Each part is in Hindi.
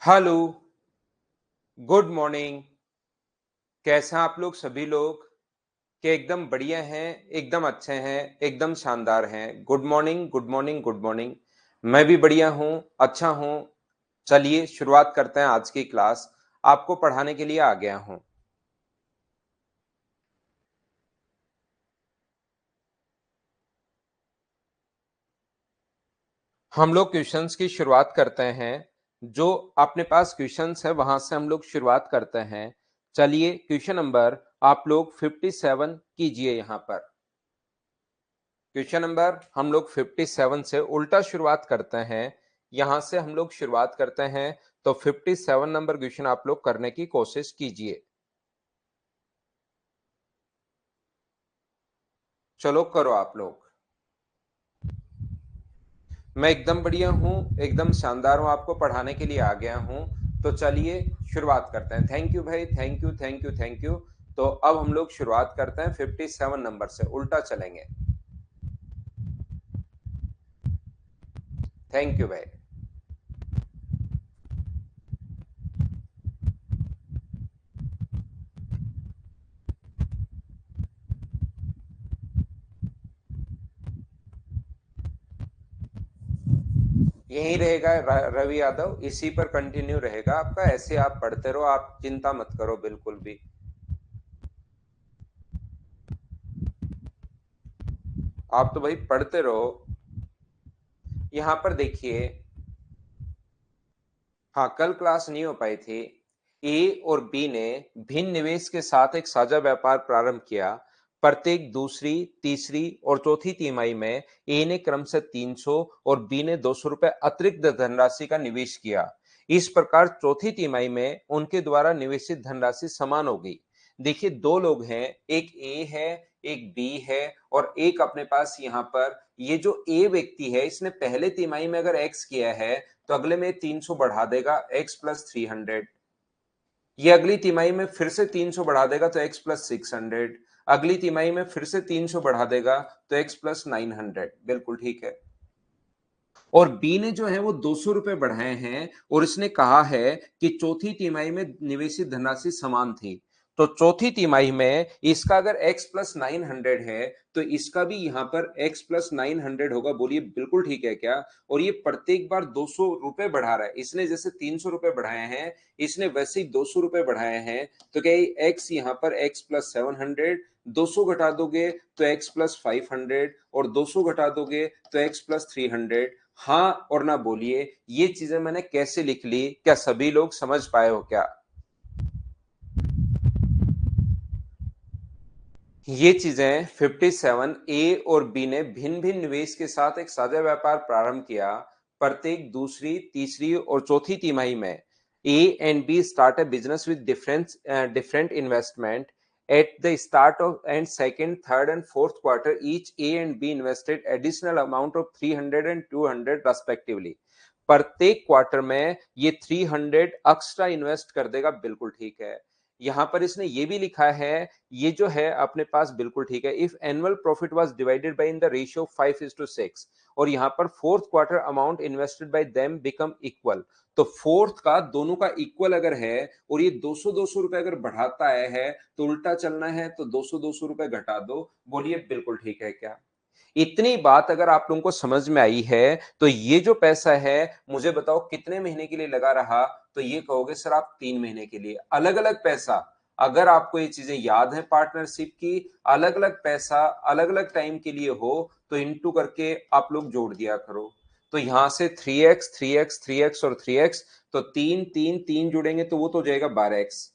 Hello, good morning. कैसे हैं आप लोग सभी लोग? क्या एकदम बढ़िया हैं, एकदम अच्छे हैं, एकदम शानदार हैं? Good morning, good morning, good morning. मैं भी बढ़िया हूँ, अच्छा हूँ। चलिए शुरुआत करते हैं आज की क्लास। आपको पढ़ाने के लिए आ गया हूँ। हम लोग क्वेश्चंस की शुरुआत करते हैं। जो अपने पास क्वेश्चंस है वहां से हम लोग शुरुआत करते हैं। चलिए क्वेश्चन नंबर आप लोग 57 कीजिए यहाँ पर। क्वेश्चन नंबर हम लोग 57 से उल्टा शुरुआत करते हैं। यहां से हम लोग शुरुआत करते हैं, तो 57 नंबर क्वेश्चन आप लोग करने की कोशिश कीजिए। चलो करो आप लोग। मैं एकदम बढ़िया हूँ, एकदम शानदार हूँ, आपको पढ़ाने के लिए आ गया हूँ। तो चलिए शुरुआत करते हैं। थैंक यू भाई, thank you, thank you, thank you. तो अब हम लोग शुरुआत करते हैं 57 नंबर से, उल्टा चलेंगे। थैंक यू भाई। यही रहेगा रवि यादव, इसी पर कंटिन्यू रहेगा आपका। ऐसे आप पढ़ते रहो, आप चिंता मत करो बिल्कुल भी। आप तो भाई पढ़ते रहो। यहाँ पर देखिए, हाँ कल क्लास नहीं हो पाई थी। ए और बी ने भिन्न निवेश के साथ एक साझा व्यापार प्रारंभ किया। प्रत्येक दूसरी, तीसरी और चौथी तिमाही में ए ने क्रमशः 300 और बी ने 200 रुपए अतिरिक्त धनराशि का निवेश किया। इस प्रकार चौथी तिमाही में उनके द्वारा निवेशित धनराशि समान हो गई। देखिए दो लोग हैं, एक ए है, एक बी है, और एक अपने पास यहाँ पर ये जो ए व्यक्ति है, इसने पहले तिमाही में अगर एक्स किया है तो अगले में 300 बढ़ा देगा, एक्स प्लस 300। ये अगली तिमाही में फिर से 300 बढ़ा देगा तो एक्स प्लस 600। अगली तिमाही में फिर से 300 बढ़ा देगा तो एक्स प्लस 900। बिल्कुल ठीक है। और बी ने जो है वो 200 रुपए बढ़ाए हैं, और इसने कहा है कि चौथी तिमाही में निवेशित धनराशि समान थी। तो चौथी तिमाही में इसका अगर x प्लस 900 है, तो इसका भी यहाँ पर x प्लस 900 होगा। बोलिए बिल्कुल ठीक है क्या? और ये प्रत्येक बार 200 रुपए बढ़ा रहा है। इसने जैसे 300 रुपए बढ़ाए हैं, इसने वैसे ही 200 रुपए बढ़ाए हैं। तो क्या x यहाँ पर x प्लस 700, 200 घटा दोगे तो x प्लस 500, और 200 घटा दोगे तो x प्लस 300। हाँ और ना बोलिए, ये चीजें मैंने कैसे लिख ली, क्या सभी लोग समझ पाए हो क्या? ये चीजें 57 ए और बी ने भिन्न भिन्न निवेश के साथ एक साझा व्यापार प्रारंभ किया। प्रत्येक दूसरी, तीसरी और चौथी तिमाही में A and B start a business with different investment. At the start of and second, third and fourth quarter, each A and B invested additional amount of 300 and 200 respectively. प्रत्येक क्वार्टर में ये 300 एक्स्ट्रा इन्वेस्ट कर देगा। बिल्कुल ठीक है। यहां पर इसने ये भी लिखा है, ये जो है अपने पास बिल्कुल ठीक है। If annual profit was divided by in the ratio 5:6, और यहाँ पर fourth quarter amount invested bye them become equal. तो फोर्थ का दोनों का इक्वल अगर है, और ये 200 रुपए अगर बढ़ाता है तो उल्टा चलना है, तो 200 रुपए घटा दो। बोलिए बिल्कुल ठीक है क्या? इतनी बात अगर आप लोगों को समझ में आई है, तो ये जो पैसा है, मुझे बताओ कितने महीने के लिए लगा रहा? तो ये कहोगे सर आप 3 महीने के लिए। अलग अलग पैसा, अगर आपको ये चीजें याद है पार्टनरशिप की, अलग अलग पैसा अलग अलग टाइम के लिए हो, तो इंटू करके आप लोग जोड़ दिया करो। तो यहां से 3x, 3x, 3x और 3x, तो तीन तीन तीन जुड़ेंगे तो वो तो हो जाएगा 12x।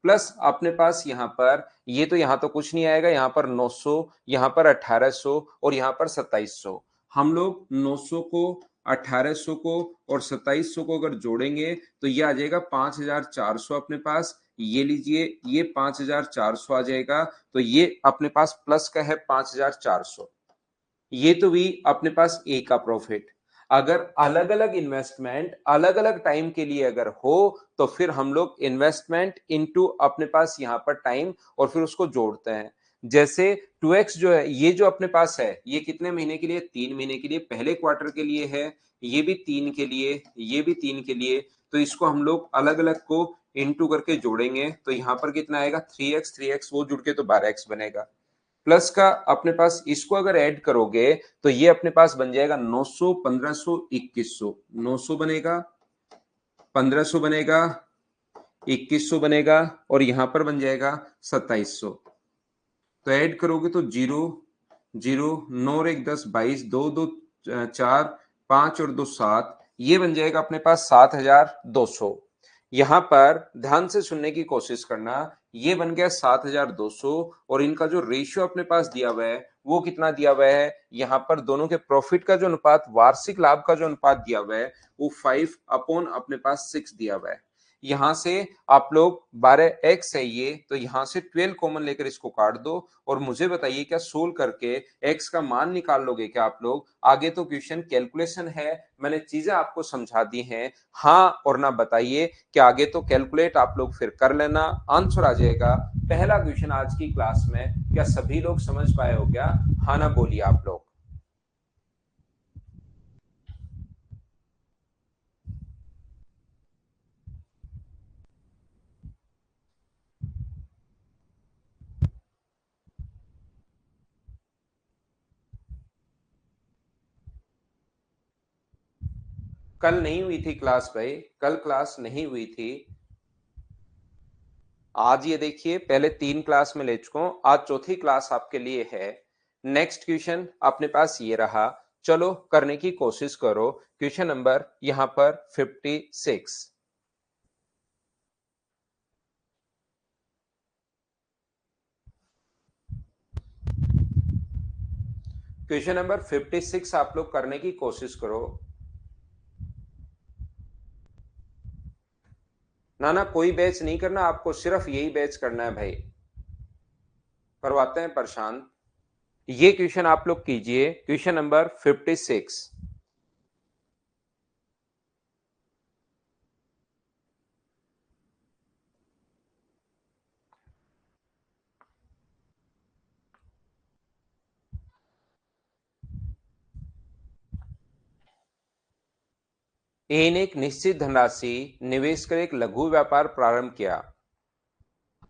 प्लस अपने पास यहाँ पर ये तो यहाँ तो कुछ नहीं आएगा, यहाँ पर 900, यहाँ पर 1800 और यहाँ पर 2700। हम लोग 900 को, 1800 को और 2700 को अगर जोड़ेंगे तो ये आ जाएगा 5400 अपने पास। ये लीजिए, ये 5400 आ जाएगा। तो ये अपने पास प्लस का है 5400। ये तो भी अपने पास ए का प्रॉफिट। अगर अलग अलग इन्वेस्टमेंट अलग अलग टाइम के लिए अगर हो, तो फिर हम लोग इन्वेस्टमेंट इनटू अपने पास यहाँ पर टाइम, और फिर उसको जोड़ते हैं। जैसे 2x जो है, ये जो अपने पास है, ये कितने महीने के लिए? 3 महीने के लिए, पहले क्वार्टर के लिए है। ये भी 3 के लिए, ये भी 3 के लिए। तो इसको हम लोग अलग अलग को इनटू करके जोड़ेंगे, तो यहाँ पर कितना आएगा 3x वो जुड़ के तो 12x बनेगा। प्लस का अपने पास इसको अगर ऐड करोगे तो ये अपने पास बन जाएगा 900, 1500, 2100। 900 बनेगा, 1500 बनेगा, 2100 बनेगा और यहां पर बन जाएगा 2700। तो ऐड करोगे तो 0 0 9 और 1 10 22, 2 2 4, 5 और 2 7, ये बन जाएगा अपने पास 7200। यहां पर ध्यान से सुनने की कोशिश करना, ये बन गया 7200 और इनका जो रेशियो अपने पास दिया हुआ है वो कितना दिया हुआ है, यहां पर दोनों के प्रॉफिट का जो अनुपात, वार्षिक लाभ का जो अनुपात दिया हुआ है वो 5 अपॉन अपने पास 6 दिया हुआ है। यहां से आप लोग 12x है ये, तो यहां से 12 कॉमन लेकर इसको काट दो और मुझे बताइए क्या सोल्व करके x का मान निकाल लोगे क्या आप लोग? आगे तो क्वेश्चन कैलकुलेशन है, मैंने चीजें आपको समझा दी हैं, हाँ और ना बताइए कि आगे तो कैलकुलेट आप लोग फिर कर लेना, आंसर आ जाएगा। पहला क्वेश्चन आज की क्लास में क्या सभी लोग समझ पाए हो क्या? हाँ ना बोलिए आप लोग। कल नहीं हुई थी क्लास भाई, कल क्लास नहीं हुई थी। आज ये देखिए पहले 3 क्लास में ले चुका हूं, आज चौथी क्लास आपके लिए है। नेक्स्ट क्वेश्चन अपने पास ये रहा, चलो करने की कोशिश करो। क्वेश्चन नंबर यहां पर 56। क्वेश्चन नंबर 56 आप लोग करने की कोशिश करो। ना ना कोई बैच नहीं करना आपको, सिर्फ यही बैच करना है भाई, करवाते हैं परेशान। ये क्वेश्चन आप लोग कीजिए, क्वेश्चन नंबर 56। ए ने एक निश्चित धनराशि निवेश कर एक लघु व्यापार प्रारंभ किया।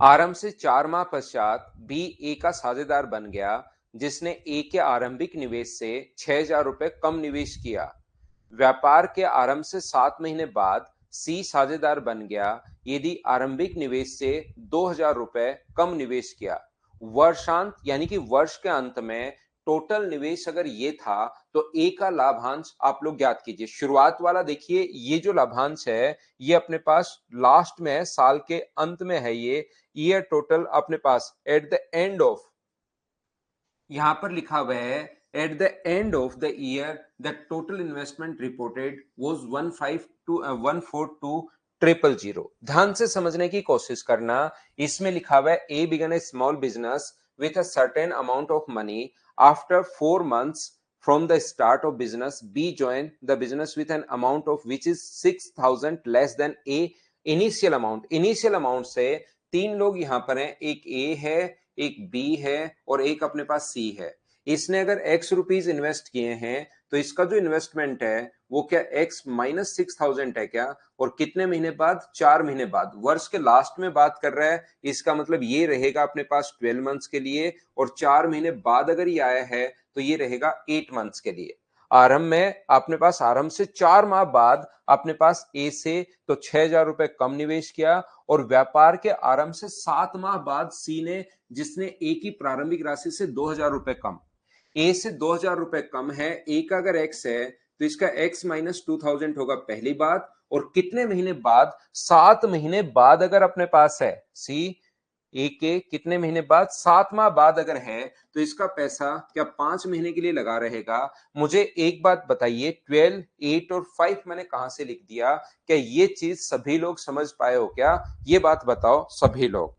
आरंभ से 4 माह पश्चात बी ए का साझेदार बन गया, जिसने ए के आरंभिक निवेश से 6,000 रुपए कम निवेश किया। व्यापार के आरंभ से 7 महीने बाद सी साझेदार बन गया, यदि आरंभिक निवेश से 2,000 रुपए कम निवेश किया। वर्षांत यानी कि वर्ष के अंत में टोटल निवेश अगर ये था तो ए का लाभांश आप लोग ज्ञात कीजिए। शुरुआत वाला देखिए, ये जो लाभांश है ये अपने पास लास्ट में है, साल के अंत में है ये। ईयर टोटल अपने पास एट द एंड ऑफ, यहां पर लिखा हुआ है at the end of the year the total investment reported was 152,142,000। ध्यान से समझने की कोशिश करना, इसमें लिखा हुआ है a begin a small business with a certain amount of money, after 4 months from the start of business B joined the business with an amount of which is 6,000 less than A initial amount। Initial amount से 3 लोग यहां पर हैं, एक ए है, एक बी है और एक अपने पास सी है। इसने अगर एक्स रुपीज इन्वेस्ट किए हैं तो इसका जो इन्वेस्टमेंट है वो क्या एक्स माइनस 6,000 है क्या, और कितने महीने बाद, 4 महीने बाद, वर्ष के लास्ट में बात कर रहा है। इसका मतलब ये रहेगा अपने पास 12 मंथ्स के लिए, और 4 महीने बाद अगर ये आया है तो ये रहेगा 8 मंथ्स के लिए। आरंभ में अपने पास, आरंभ से 4 माह बाद अपने पास ए से तो 6,000 रुपए कम निवेश किया, और व्यापार के आरंभ से 7 माह बाद सी ने, जिसने ए की प्रारंभिक राशि से 2,000 रुपए कम, ए से 2,000 रुपए कम है, ए का अगर एक्स है तो इसका एक्स माइनस 2,000 होगा पहली बात। और कितने महीने बाद, 7 महीने बाद अगर अपने पास है सी, ए के कितने महीने बाद, 7 माह बाद अगर है तो इसका पैसा क्या 5 महीने के लिए लगा रहेगा। मुझे एक बात बताइए, 12, 8 और 5 मैंने कहां से लिख दिया? क्या ये चीज सभी लोग समझ पाए हो क्या? ये बात बताओ सभी लोग।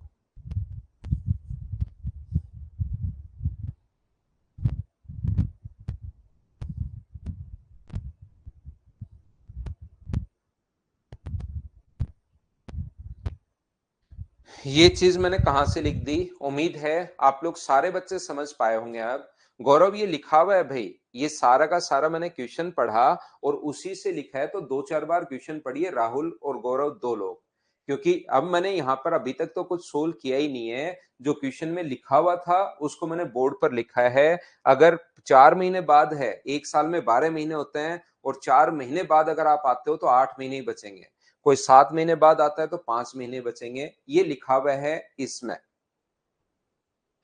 ये चीज मैंने कहां से लिख दी? उम्मीद है आप लोग सारे बच्चे समझ पाए होंगे। अब गौरव ये लिखा हुआ है भाई, ये सारा का सारा मैंने क्वेश्चन पढ़ा और उसी से लिखा है, तो 2-4 बार क्वेश्चन पढ़िए राहुल और गौरव, 2 लोग, क्योंकि अब मैंने यहाँ पर अभी तक तो कुछ सोल्व किया ही नहीं है। जो क्वेश्चन में लिखा हुआ था उसको मैंने बोर्ड पर लिखा है। अगर 4 महीने बाद है, 1 साल में 12 महीने होते हैं, और 4 महीने बाद अगर आप आते हो तो 8 महीने ही बचेंगे। कोई 7 महीने बाद आता है तो 5 महीने बचेंगे, ये लिखा हुआ है इसमें।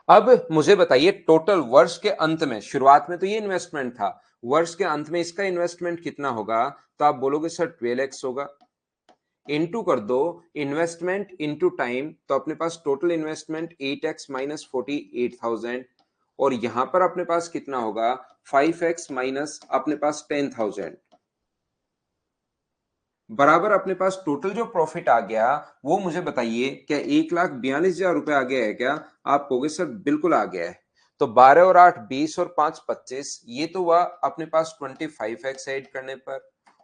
अब मुझे बताइए टोटल वर्ष के अंत में, शुरुआत में तो ये इन्वेस्टमेंट था, वर्ष के अंत में इसका इन्वेस्टमेंट कितना होगा? तो आप बोलोगे सर 12x होगा। इनटू कर दो इन्वेस्टमेंट इनटू टाइम, तो अपने पास टोटल इन्वेस्टमेंट 8x माइनस 48,000, और यहां पर अपने पास कितना होगा? 5x माइनस अपने पास 10,000, बराबर अपने पास टोटल जो प्रॉफिट आ गया वो मुझे बताइए, क्या 1,42,000 रुपए आ गया है क्या? आप कहोगे सर बिल्कुल आ गया है। तो 12 और 8 20 और 5 25, ये तो हुआ अपने पास 25x ऐड करने पर,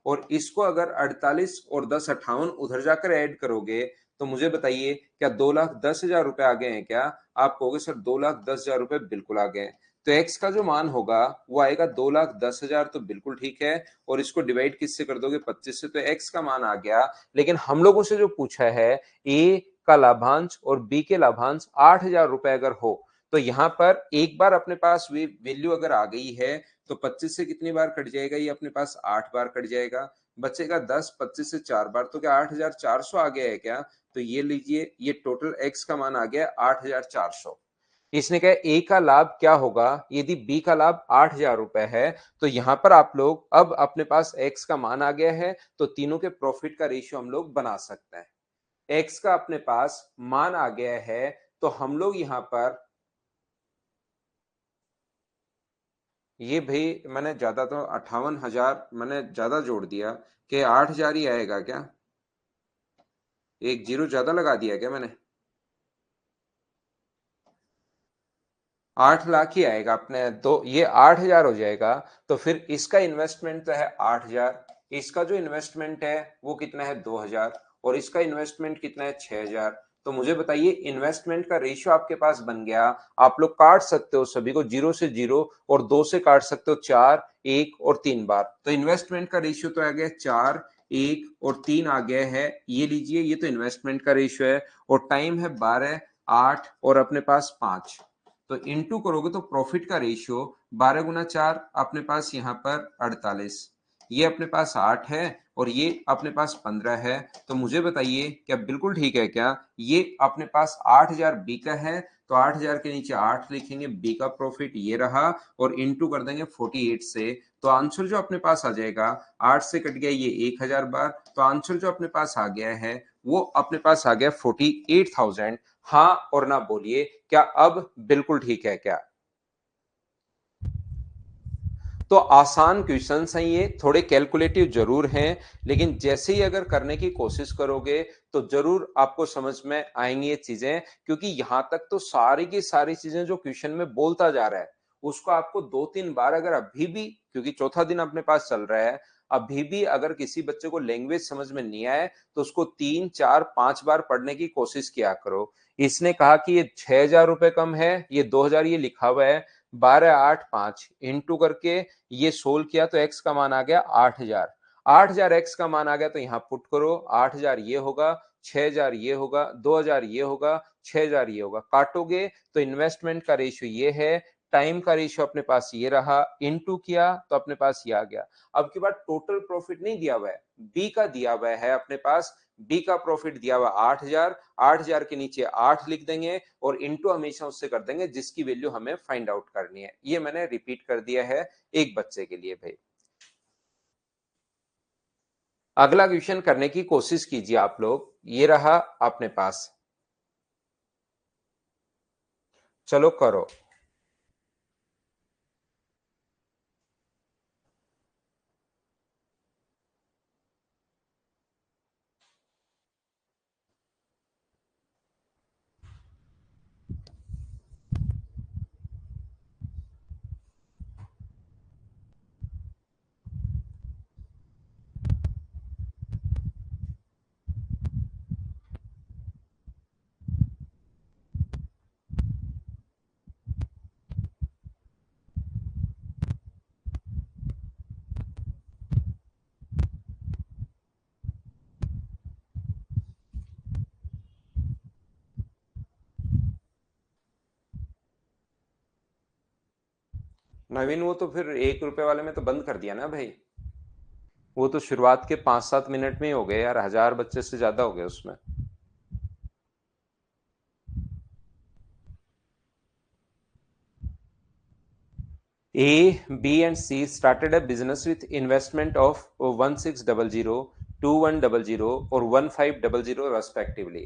और इसको अगर 48 और 10 58 उधर जाकर ऐड करोगे तो मुझे बताइए क्या 2,10,000 रुपए आ गए हैं क्या? आप कहोगे सर 2,10,000 रुपए बिल्कुल आ गए। तो एक्स का जो मान होगा वो आएगा 2,10,000, तो बिल्कुल ठीक है। और इसको डिवाइड किससे कर दोगे? 25 से, तो एक्स का मान आ गया। लेकिन हम लोगों से जो पूछा है, ए का लाभांश और बी के लाभांश 8,000 रुपए अगर हो, तो यहां पर एक बार अपने पास वैल्यू अगर आ गई है तो 25 से कितनी बार कट जाएगा? ये अपने पास 8 बार कट जाएगा, बचेगा 10, 25 से 4 बार, तो क्या 8,400 आ गया है क्या? तो ये लीजिए, ये टोटल एक्स का मान आ गया 8,400। इसने कहा ए का लाभ क्या होगा यदि बी का लाभ 8,000 रुपए है? तो यहां पर आप लोग, अब अपने पास एक्स का मान आ गया है तो तीनों के प्रॉफिट का रेशियो हम लोग बना सकते हैं। एक्स का अपने पास मान आ गया है तो हम लोग यहां पर, ये भाई मैंने ज्यादा तो 58,000 मैंने ज्यादा जोड़ दिया, कि 8,000 ही आएगा क्या? एक जीरो ज्यादा लगा दिया क्या मैंने? 8 लाख ही आएगा अपने, तो ये 8,000 हो जाएगा। तो फिर इसका इन्वेस्टमेंट तो है 8,000, इसका जो इन्वेस्टमेंट है वो कितना है? 2,000, और इसका इन्वेस्टमेंट कितना है? 6,000। तो मुझे बताइए इन्वेस्टमेंट का रेशियो आपके पास बन गया। आप लोग काट सकते हो सभी को, 0 से 0 और 2 से काट सकते हो 4, 1 और 3 बार, तो इन्वेस्टमेंट का रेशियो तो आ गया 4, 1 और 3 आ गया है। ये लीजिए, ये तो इन्वेस्टमेंट का रेशियो है, और टाइम है 12, 8 और अपने पास 5, तो इनटू करोगे तो प्रॉफिट का रेशियो 12 गुना 4 अपने पास यहाँ पर 48, ये अपने पास 8 है, और ये अपने पास 15 है। तो मुझे बताइए क्या बिल्कुल ठीक है क्या? ये अपने पास 8,000 बी का है, तो 8,000 के नीचे 8 लिखेंगे, बी का प्रॉफिट ये रहा, और इनटू कर देंगे 48 से, तो आंसर जो अपने पास आ जाएगा, 8 से कट गया ये 1,000 बार, तो आंसर जो अपने पास आ गया है वो अपने पास आ गया 48,000। हाँ और ना बोलिए, क्या अब बिल्कुल ठीक है क्या? तो आसान क्वेश्चंस हैं ये, थोड़े कैलकुलेटिव जरूर हैं, लेकिन जैसे ही अगर करने की कोशिश करोगे तो जरूर आपको समझ में आएंगी ये चीजें, क्योंकि यहां तक तो सारी की सारी चीजें जो क्वेश्चन में बोलता जा रहा है उसको आपको 2-3 बार, अगर अभी भी, क्योंकि चौथा दिन अपने पास चल रहा है, अभी भी अगर किसी बच्चे को लैंग्वेज समझ में नहीं आए तो उसको 3-4-5 बार पढ़ने की कोशिश किया करो। इसने कहा कि ये 6,000 रुपए कम है, ये 2,000 ये लिखा हुआ है, 12, 8, 5 इंटू करके ये सोल्व किया तो एक्स का मान आ गया 8,000। 8,000 एक्स का मान आ गया तो यहां पुट करो, 8,000 ये होगा, 6,000 ये होगा, 2,000 ये होगा, 6,000 ये होगा, काटोगे तो इन्वेस्टमेंट का रेशियो ये है, टाइम का रेशियो अपने पास ये रहा, इनटू किया तो अपने पास ये आ गया। अब की बार टोटल प्रॉफिट नहीं दिया हुआ है, बी का दिया हुआ है अपने पास, बी का प्रॉफिट दिया हुआ 8,000, 8,000 के नीचे 8 लिख देंगे और इनटू हमेशा उससे कर देंगे जिसकी वैल्यू हमें फाइंड आउट करनी है। ये मैंने रिपीट कर दिया है एक बच्चे के लिए भाई। अगला क्वेश्चन करने की कोशिश कीजिए आप लोग, ये रहा अपने पास, चलो करो। नवीन वो तो फिर 1 रुपए वाले में तो बंद कर दिया ना भाई। वो तो शुरुआत के 5-7 मिनट में ही हो गए यार, 1000 बच्चे से ज्यादा हो गए उसमें। A, B, and C started a business with investment of 1600, 2100 और 1500 respectively.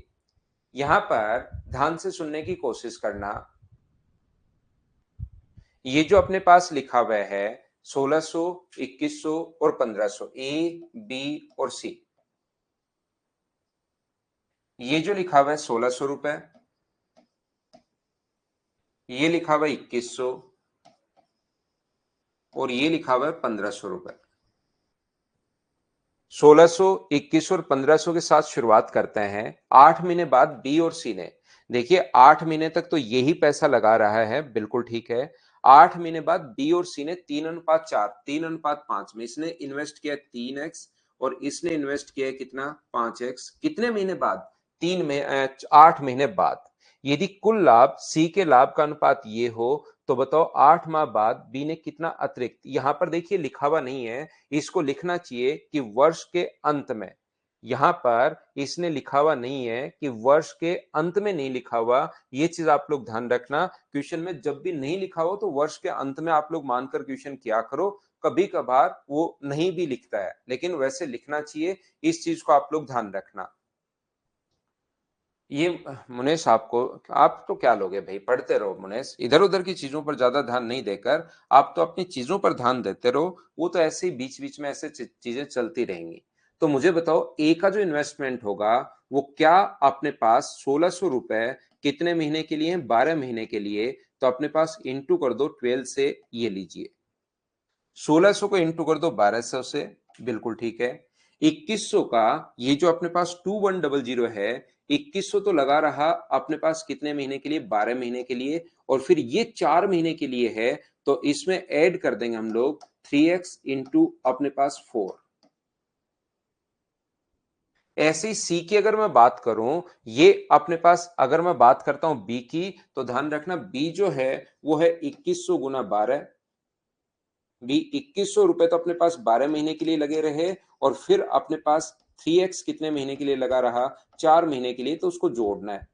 यहां पर ध्यान से सुनने की कोशिश करना। ये जो अपने पास लिखा हुआ है 1600, 2100 और 1500, ए, बी और सी। ये जो लिखा हुआ है 1600 रुपए, ये लिखा हुआ है 2100 और ये लिखा हुआ है 1500 रुपए। 1600, 2100 और 1500 के साथ शुरुआत करते हैं। 8 महीने बाद बी और सी ने, देखिए 8 महीने तक तो यही पैसा लगा रहा है, बिल्कुल ठीक है। 8 महीने बाद बी और सी ने 3:4, 3:5 में इसने इन्वेस्ट किया 3x और इसने इन्वेस्ट किया कितना 5x। कितने महीने बाद? 8 महीने बाद। यदि कुल लाभ सी के लाभ का अनुपात ये हो तो बताओ 8 माह बाद बी ने कितना अतिरिक्त, यहां पर देखिए लिखा हुआ नहीं है, इसको लिखना चाहिए कि वर्ष के अंत में। यहां पर इसने लिखा हुआ नहीं है कि वर्ष के अंत में, नहीं लिखा हुआ। ये चीज आप लोग ध्यान रखना, क्वेश्चन में जब भी नहीं लिखा हो तो वर्ष के अंत में आप लोग मानकर क्वेश्चन किया करो। कभी कभार वो नहीं भी लिखता है, लेकिन वैसे लिखना चाहिए। इस चीज को आप लोग ध्यान रखना। ये मुनेश, आपको, आप तो क्या लोगे भाई, पढ़ते रहो मुनेश, इधर उधर की चीजों पर ज्यादा ध्यान नहीं देकर आप तो अपनी चीजों पर ध्यान देते रहो। वो तो ऐसे ही बीच बीच में ऐसे चीजें चलती रहेंगी। तो मुझे बताओ ए का जो इन्वेस्टमेंट होगा वो क्या अपने पास 1600 रुपए कितने महीने के लिए है? 12 महीने के लिए। तो अपने पास इंटू कर दो 12 से, ये लीजिए 1600 को इंटू कर दो 1200 से, बिल्कुल ठीक है। 2100 का ये जो अपने पास 2100 है, 2100 तो लगा रहा अपने पास कितने महीने के लिए? 12 महीने के लिए। और फिर ये 4 महीने के लिए है, तो इसमें ऐड कर देंगे हम लोग 3x इंटू अपने पास 4। ऐसे ही सी की अगर मैं बात करूं, ये अपने पास अगर मैं बात करता हूं बी की, तो ध्यान रखना बी जो है वो है 2100 गुना 12। भी 2100 रुपए तो अपने पास 12 महीने के लिए लगे रहे, और फिर अपने पास 3x कितने महीने के लिए लगा रहा? 4 महीने के लिए, तो उसको जोड़ना है।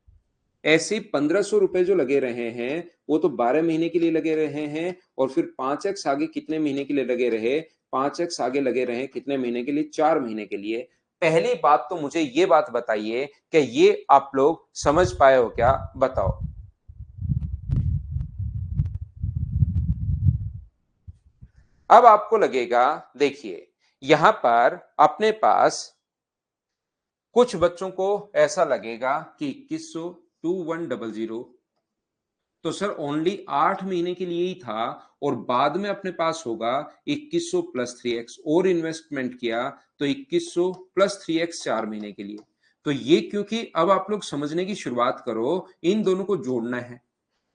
ऐसे ही 1500 रुपए जो लगे रहे हैं वो तो 12 महीने के लिए लगे रहे हैं, और फिर 5x आगे कितने महीने के लिए लगे रहे? 5x आगे लगे रहे कितने महीने के लिए? 4 महीने के लिए। पहली बात तो मुझे ये बात बताइए कि ये आप लोग समझ पाए हो क्या? बताओ। अब आपको लगेगा, देखिए यहां पर अपने पास कुछ बच्चों को ऐसा लगेगा कि 2100 2100, तो सर ओनली 8 महीने के लिए ही था, और बाद में अपने पास होगा 2100 प्लस 3x और इन्वेस्टमेंट किया, तो 2100 प्लस 3x 4 महीने के लिए। तो ये, क्योंकि अब आप लोग समझने की शुरुआत करो, इन दोनों को जोड़ना है।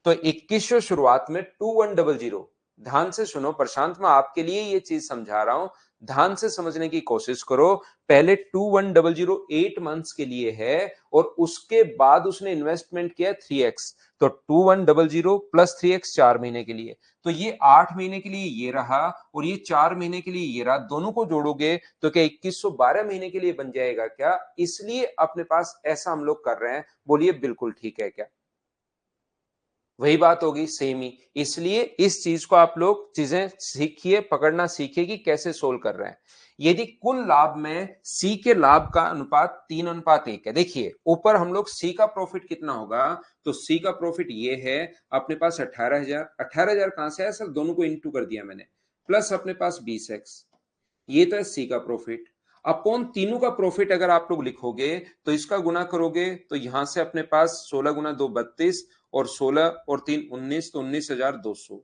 तो 2100 शुरुआत में 2100, ध्यान से सुनो प्रशांत, मैं आपके लिए ये चीज समझा रहा हूं, ध्यान से समझने की कोशिश करो। पहले 2100 8 मंथ्स के लिए है, और उसके बाद उसने इन्वेस्टमेंट किया 3x, तो 2100 प्लस 3x 4 महीने के लिए। तो ये 8 महीने के लिए ये रहा, और ये 4 महीने के लिए ये रहा, दोनों को जोड़ोगे तो क्या 2100 12 महीने के लिए बन जाएगा क्या? इसलिए अपने पास ऐसा हम लोग कर रहे हैं। बोलिए बिल्कुल ठीक है क्या? वही बात होगी, सेम ही। इसलिए इस चीज को आप लोग चीजें सीखिए, पकड़ना सीखिए कि कैसे सोल्व कर रहे हैं। यदि कुल लाभ में सी के लाभ का अनुपात 3:1 है, देखिए ऊपर हम लोग सी का प्रॉफिट कितना होगा, तो सी का प्रॉफिट ये है अपने पास 18,000। 18,000 कहां से है सर? दोनों को इंटू कर दिया मैंने, प्लस अपने पास 20x, ये तो है सी का प्रॉफिट। अपॉन तीनों का प्रॉफिट अगर आप लोग लिखोगे तो इसका गुना करोगे, तो यहां से अपने पास 16 गुना 2 32, और 16 और 3 19, तो 19,200।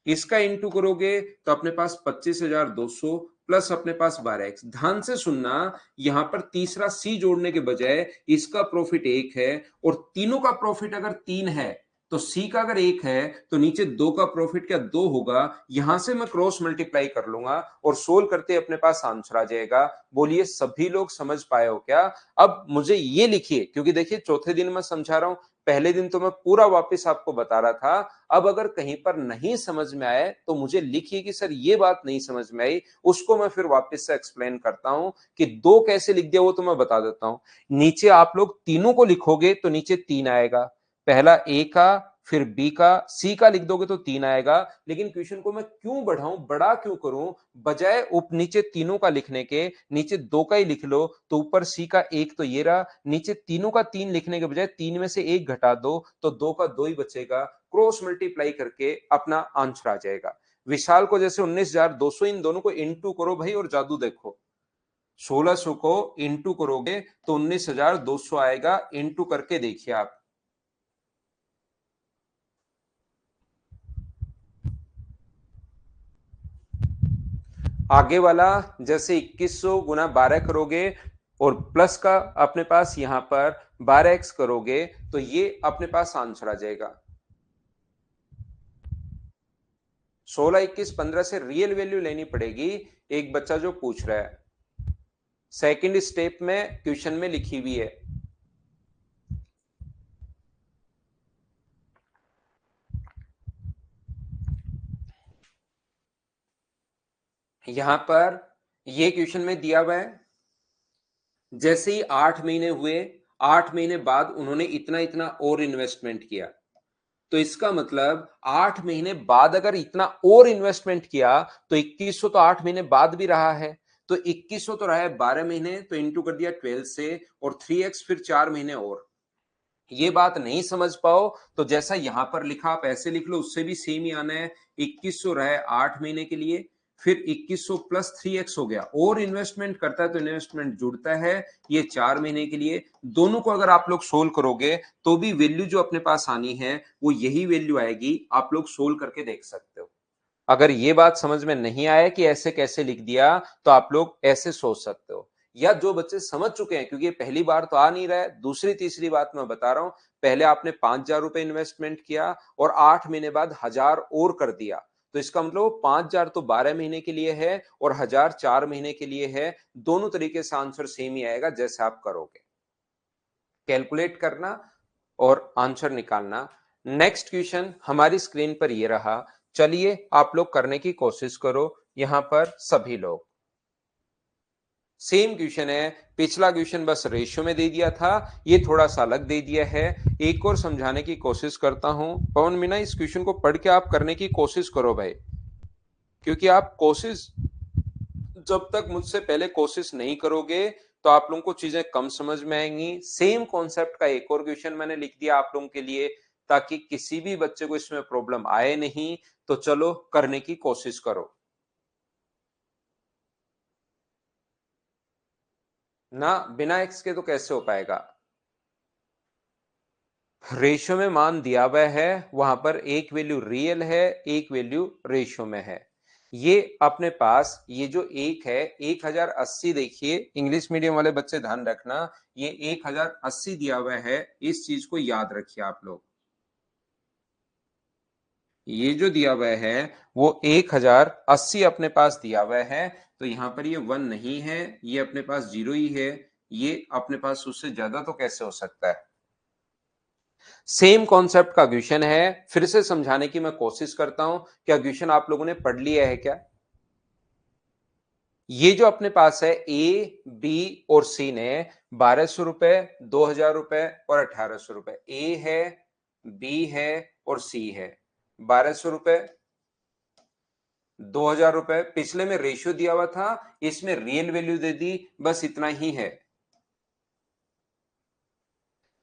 इसका इंटू करोगे तो अपने पास 25,200, प्लस अपने पास 12x। ध्यान से सुनना, यहां पर तीसरा सी जोड़ने के बजाय इसका प्रॉफिट 1 है, और तीनों का प्रॉफिट अगर 3 है तो सी का अगर 1 है तो नीचे 2 का प्रॉफिट क्या 2 होगा, यहां से मैं क्रॉस मल्टीप्लाई कर लूंगा और सोल्व करते अपने पास आंसर आ जाएगा। बोलिए सभी लोग समझ पाए हो क्या? अब मुझे ये लिखिए, क्योंकि देखिए चौथे दिन मैं समझा रहा हूं, पहले दिन तो मैं पूरा वापस आपको बता रहा था। अब अगर कहीं पर नहीं समझ में आए तो मुझे लिखिए कि सर ये बात नहीं समझ में आई, उसको मैं फिर वापस से एक्सप्लेन करता हूं कि 2 कैसे लिख दिया वो तो मैं बता देता हूं। नीचे आप लोग तीनों को लिखोगे तो नीचे 3 आएगा, पहला ए का, फिर बी का, सी का लिख दोगे तो 3 आएगा। लेकिन क्वेश्चन को मैं क्यों बढ़ाऊं, बड़ा क्यों करूं, बजाय नीचे तीनों का लिखने के नीचे 2 का ही लिख लो, तो ऊपर सी का 1 तो ये रहा, नीचे तीनों का 3 लिखने के बजाय 3 में से 1 घटा दो तो 2 का 2 ही बचेगा, क्रॉस मल्टीप्लाई करके अपना आंसर आ जाएगा। विशाल को जैसे 19,200, इन दोनों को इंटू करो भाई और जादू देखो। 1600 को इंटू करोगे तो 19,200 आएगा, इंटू करके देखिए आप। आगे वाला जैसे 2100 गुना 12 करोगे और प्लस का अपने पास यहां पर 12x करोगे तो ये अपने पास आंसर आ जाएगा। 16, 21, 15 से रियल वैल्यू लेनी पड़ेगी, एक बच्चा जो पूछ रहा है सेकंड स्टेप में क्वेश्चन में लिखी हुई है। यहां पर ये क्वेश्चन में दिया हुआ है, जैसे ही 8 महीने हुए, 8 महीने बाद उन्होंने इतना इतना और इन्वेस्टमेंट किया, तो इसका मतलब 8 महीने बाद अगर इतना और इन्वेस्टमेंट किया तो 2100 तो 8 महीने बाद भी रहा है, तो 2100 तो रहा है 12 महीने, तो इंटू कर दिया 12 से और 3x फिर 4 महीने और। ये बात नहीं समझ पाओ तो जैसा यहां पर लिखा आप ऐसे लिख लो, उससे भी सेम ही आना है। 2100 रहा 8 महीने के लिए, फिर 2100 प्लस 3x हो गया, और इन्वेस्टमेंट करता है तो इन्वेस्टमेंट जुड़ता है, ये 4 महीने के लिए। दोनों को अगर आप लोग सोल्व करोगे तो भी वैल्यू जो अपने पास आनी है वो यही वैल्यू आएगी, आप लोग सोल्व करके देख सकते हो। अगर ये बात समझ में नहीं आया कि ऐसे कैसे लिख दिया तो आप लोग ऐसे सोच सकते हो। या जो बच्चे समझ चुके हैं, क्योंकि ये पहली बार तो आ नहीं रहा है, दूसरी तीसरी बात मैं बता रहा हूं, पहले आपने 5,000 रुपए इन्वेस्टमेंट किया और 8 महीने बाद 1,000 और कर दिया, तो इसका मतलब 5,000 तो 12 महीने के लिए है और 1,000 4 महीने के लिए है। दोनों तरीके से आंसर सेम ही आएगा जैसे आप करोगे, कैलकुलेट करना और आंसर निकालना। नेक्स्ट क्वेश्चन हमारी स्क्रीन पर ये रहा, चलिए आप लोग करने की कोशिश करो। यहां पर सभी लोग सेम क्वेश्चन है, पिछला क्वेश्चन बस रेशियो में दे दिया था, ये थोड़ा सा अलग दे दिया है। एक और समझाने की कोशिश करता हूं। पवन मीना, इस क्वेश्चन को पढ़ के आप करने की कोशिश करो भाई, क्योंकि आप कोशिश जब तक मुझसे पहले कोशिश नहीं करोगे तो आप लोगों को चीजें कम समझ में आएंगी। सेम कॉन्सेप्ट का एक और क्वेश्चन मैंने लिख दिया आप लोगों के लिए, ताकि किसी भी बच्चे को इसमें प्रॉब्लम आए नहीं। तो चलो करने की कोशिश करो ना, बिना एक्स के तो कैसे हो पाएगा। रेशियो में मान दिया हुआ है, वहां पर एक वैल्यू रियल है, एक वैल्यू रेशियो में है। ये अपने पास ये जो एक है 1080, देखिए इंग्लिश मीडियम वाले बच्चे ध्यान रखना, ये 1080 दिया हुआ है, इस चीज को याद रखिए आप लोग। ये जो दिया हुआ है वो 1080 अपने पास दिया हुआ है, तो यहां पर ये 1 नहीं है, ये अपने पास 0 ही है, ये अपने पास उससे ज्यादा तो कैसे हो सकता है। सेम कॉन्सेप्ट का क्वेश्चन है, फिर से समझाने की मैं कोशिश करता हूं। क्या क्वेश्चन आप लोगों ने पढ़ लिया है क्या? ये जो अपने पास है ए बी और सी ने 1,200 रुपए, 2,000 रुपए और 1,800 रुपए, ए है, बी है और सी है। 1,200 रुपए, 2,000 रुपए, पिछले में रेशियो दिया हुआ था, इसमें रियल वैल्यू दे दी, बस इतना ही है।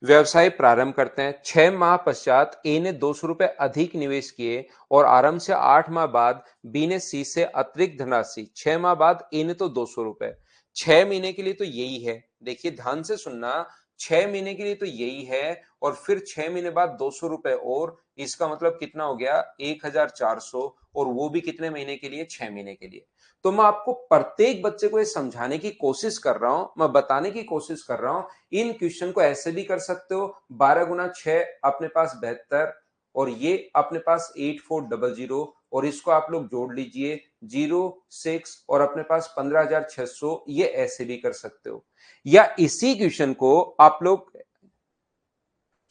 व्यवसाय प्रारंभ करते हैं। 6 माह पश्चात ए ने 200 रुपए अधिक निवेश किए और आरंभ से 8 माह बाद बी ने सी से अतिरिक्त धनराशि। 6 माह बाद ए ने तो 200 रुपए, 6 महीने के लिए तो यही है, देखिए ध्यान से सुनना, 6 महीने के लिए तो यही है और फिर 6 महीने बाद 200 रुपए, और इसका मतलब कितना हो गया 1,400, और वो भी कितने महीने के लिए, 6 महीने के लिए। तो मैं आपको प्रत्येक बच्चे को ये समझाने की कोशिश कर रहा हूं, मैं बताने की कोशिश कर रहा हूं। इन क्वेश्चन को ऐसे भी कर सकते हो, 12 गुना 6 अपने पास 72, और ये अपने पास 8400 और इसको आप लोग जोड़ लीजिए 06 और अपने पास 15,600, ये ऐसे भी कर सकते हो। या इसी क्वेश्चन को आप लोग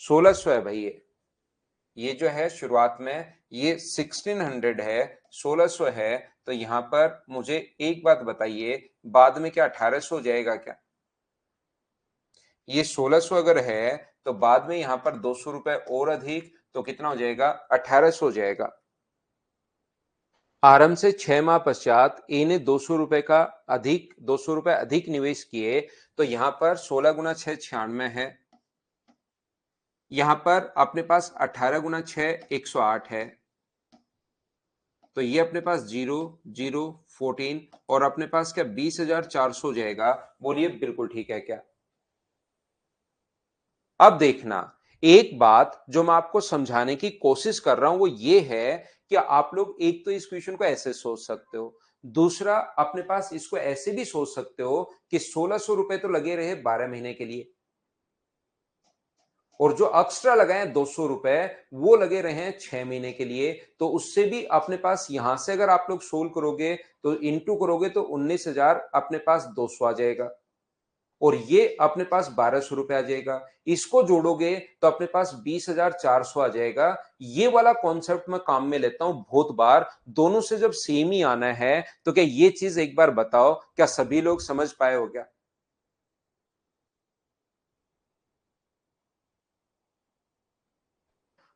1600 है भाई, ये जो है शुरुआत में ये 1600 है, 1600 है, तो यहां पर मुझे एक बात बताइए, बाद में क्या 1800 हो जाएगा क्या? ये 1600 अगर है तो बाद में यहां पर 200 रुपए और अधिक, तो कितना हो जाएगा? 1800 हो जाएगा। आरंभ से 6 माह पश्चात ए ने 200 रुपए का अधिक 200 रुपए अधिक निवेश किए, तो यहां पर 16 गुना 6 96 है, यहां पर अपने पास 18 गुना 6 108 है, तो ये अपने पास 0 0 14 और अपने पास क्या 20,400 हो जाएगा। बोलिए बिल्कुल ठीक है क्या? अब देखना, एक बात जो मैं आपको समझाने की कोशिश कर रहा हूं वो ये है कि आप लोग एक तो इस क्वेश्चन को ऐसे सोच सकते हो, दूसरा अपने पास इसको ऐसे भी सोच सकते हो कि 1600 रुपए तो लगे रहे 12 महीने के लिए, और जो एक्स्ट्रा लगाए 200 रुपए वो लगे रहे हैं 6 महीने के लिए, तो उससे भी अपने पास यहां से अगर आप लोग सोल्व करोगे तो इंटू करोगे तो 19,000 अपने पास 200 आ जाएगा, और ये अपने पास 1200 रुपए आ जाएगा, इसको जोड़ोगे तो अपने पास 20,400 आ जाएगा। ये वाला कॉन्सेप्ट मैं काम में लेता हूं बहुत बार, दोनों से जब सेम ही आना है तो क्या ये चीज एक बार बताओ, क्या सभी लोग समझ पाए हो क्या?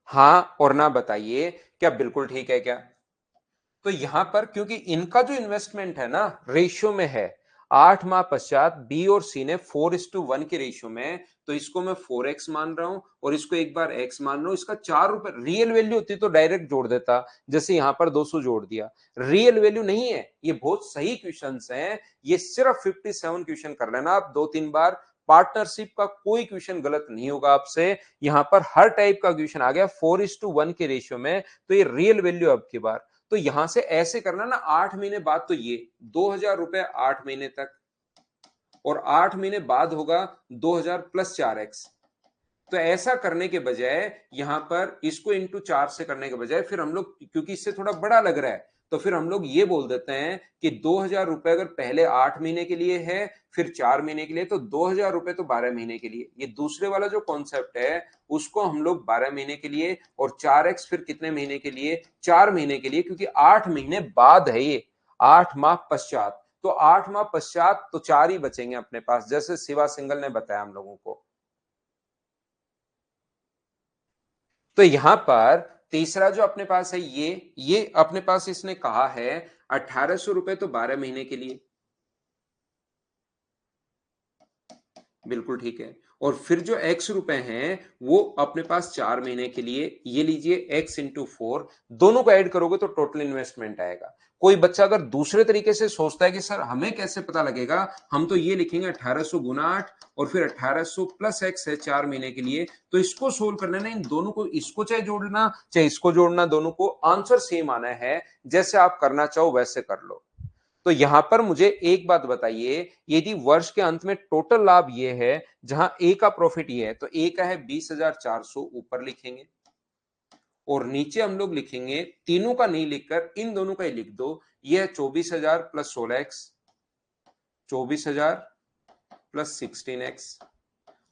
हां और ना बताइए, क्या बिल्कुल ठीक है क्या? तो यहां पर क्योंकि इनका जो इन्वेस्टमेंट है ना रेशियो में है, 8 माह पश्चात बी और सी ने 4:1 के रेशियो में, तो इसको मैं 4x मान रहा हूं और इसको एक बार x मान रहा हूं। इसका 4 रुपए रियल वैल्यू होती तो डायरेक्ट जोड़ देता, जैसे यहां पर 200 जोड़ दिया। रियल वैल्यू नहीं है, ये बहुत सही क्वेश्चंस हैं, ये सिर्फ 57 क्वेश्चन कर लेना आप 2-3 बार। पार्टनरशिप का कोई क्वेश्चन गलत नहीं होगा आपसे, यहां पर हर टाइप का क्वेश्चन आ गया 4:1 के रेशियो में, तो ये रियल वैल्यू अब की बार। तो यहां से ऐसे करना ना, 8 महीने बाद तो ये 2,000 रुपए 8 महीने तक, और 8 महीने बाद होगा 2,000 प्लस 4x। तो ऐसा करने के बजाय यहां पर इसको इंटू 4 से करने के बजाय फिर हम लोग, क्योंकि इससे थोड़ा बड़ा लग रहा है, तो फिर हम लोग ये बोल देते हैं कि 2,000 रुपए अगर पहले 8 महीने के लिए है फिर 4 महीने के लिए, तो 2,000 रुपए तो 12 महीने के लिए। ये दूसरे वाला जो कॉन्सेप्ट है उसको हम लोग 12 महीने के लिए, और 4x फिर कितने महीने के लिए? 4 महीने के लिए, क्योंकि 8 महीने बाद है ये, 8 माह पश्चात। तो 8 माह पश्चात तो 4 ही बचेंगे अपने पास, जैसे शिवा सिंगल ने बताया हम लोगों को। तो यहां पर तीसरा जो अपने पास है, ये अपने पास इसने कहा है 1,800 रुपए तो 12 महीने के लिए, बिल्कुल ठीक है। और फिर जो एक्स रुपए हैं वो अपने पास 4 महीने के लिए, ये लीजिए एक्स इंटू 4, दोनों को ऐड करोगे तो टोटल इन्वेस्टमेंट आएगा। कोई बच्चा अगर दूसरे तरीके से सोचता है कि सर हमें कैसे पता लगेगा, हम तो ये लिखेंगे 1800 गुना 8 और फिर 1800 प्लस एक्स है 4 महीने के लिए, तो इसको सोल्व करने ना इन दोनों को, इसको चाहे जोड़ना चाहे इसको जोड़ना, दोनों को आंसर सेम आना है। जैसे आप करना चाहो वैसे कर लो। तो यहां पर मुझे एक बात बताइए, यदि वर्ष के अंत में टोटल लाभ ये है, जहां ए का प्रॉफिट ये है, तो ए का है 20,400 ऊपर लिखेंगे, और नीचे हम लोग लिखेंगे, तीनों का नहीं लिखकर इन दोनों का ही लिख दो, ये है 24,000 प्लस 16x, 24,000 प्लस 16x,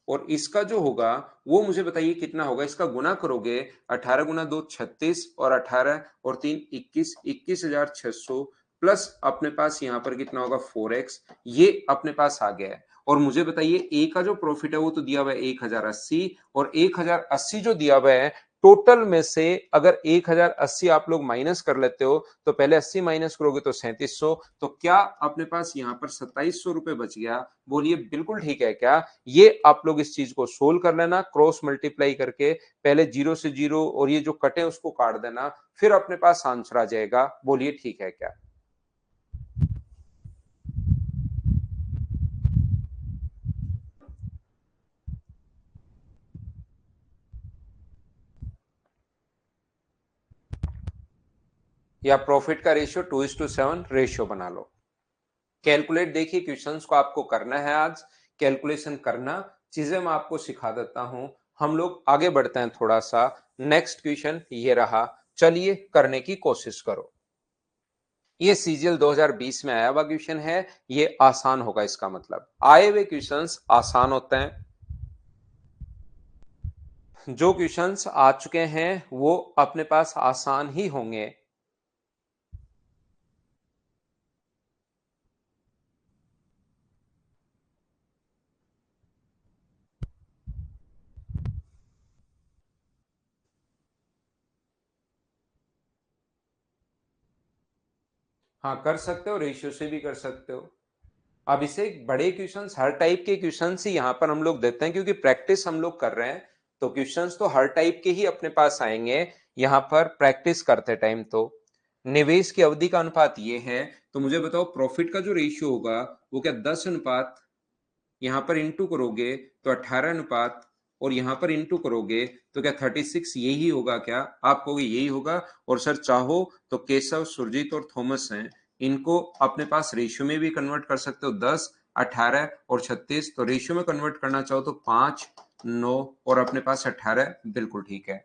और इसका जो होगा वो मुझे बताइए कितना होगा। इसका गुना करोगे, 18 गुना 2 36, और 18 और 3 21, 21,600 प्लस अपने पास यहाँ पर कितना होगा 4x, ये अपने पास आ गया है। और मुझे बताइए ए का जो प्रॉफिट है वो तो दिया हुआ है 1,080, और 1,080 जो दिया हुआ है, टोटल में से अगर 1,080 आप लोग माइनस कर लेते हो, तो पहले 80 माइनस करोगे तो 3700, तो क्या अपने पास यहाँ पर 2700 रुपए बच गया? बोलिए बिल्कुल ठीक है क्या? ये आप लोग इस चीज को सोल्व कर लेना, क्रॉस मल्टीप्लाई करके, पहले 0 से 0 और ये जो कटे उसको काट देना, फिर अपने पास आंसर आ जाएगा। बोलिए ठीक है क्या? या प्रॉफिट का रेशियो 2:7 रेशियो बना लो। कैलकुलेट देखिए, क्वेश्चंस को आपको करना है आज, कैलकुलेशन करना, चीजें मैं आपको सिखा देता हूं। हम लोग आगे बढ़ते हैं थोड़ा सा नेक्स्ट क्वेश्चन ये रहा, चलिए करने की कोशिश करो। ये सीजीएल 2020 में आया हुआ क्वेश्चन है, ये आसान होगा, इसका मतलब आए हुए क्वेश्चंस आसान होते हैं। जो क्वेश्चंस आ चुके हैं वो अपने पास आसान ही होंगे। हाँ, कर सकते हो, रेशियो से भी कर सकते हो। अब इसे बड़े क्वेश्चंस, हर टाइप के क्वेश्चंस ही यहाँ पर हम लोग देते हैं, क्योंकि प्रैक्टिस हम लोग कर रहे हैं, तो क्वेश्चंस तो हर टाइप के ही अपने पास आएंगे यहाँ पर प्रैक्टिस करते टाइम। तो निवेश की अवधि का अनुपात ये है, तो मुझे बताओ प्रॉफिट का जो रेशियो होगा वो क्या 10 अनुपात, यहाँ पर इंटू करोगे तो 18 अनुपात, और यहाँ पर इंटू करोगे तो क्या 36, यही होगा क्या? आप कहोगे यही होगा। और सर चाहो तो केशव, सुरजीत और थॉमस हैं, इनको अपने पास रेशियो में भी कन्वर्ट कर सकते हो। 10, 18 और 36, तो रेशियो में कन्वर्ट करना चाहो तो 5, 9 और अपने पास 18, बिल्कुल ठीक है।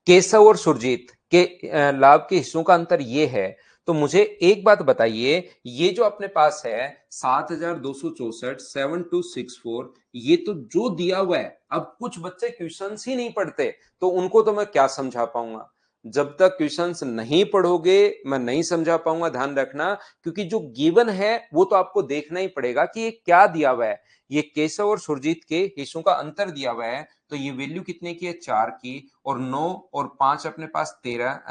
केशव और सुरजीत के लाभ के हिस्सों का अंतर ये है। तो मुझे एक बात बताइए, ये जो अपने पास है 7264, 7264, ये तो जो दिया हुआ है, अब कुछ बच्चे क्वेश्चंस ही नहीं पढ़ते, तो उनको तो मैं क्या समझा पाऊंगा? जब तक क्वेश्चंस नहीं पढ़ोगे मैं नहीं समझा पाऊंगा, ध्यान रखना। क्योंकि जो गिवन है वो तो आपको देखना ही पड़ेगा कि ये क्या दिया हुआ है। ये केशव और सुरजीत के हिस्सों का अंतर दिया हुआ है, तो ये वैल्यू कितने की है? 4 की। और 9 और 5 अपने पास 13,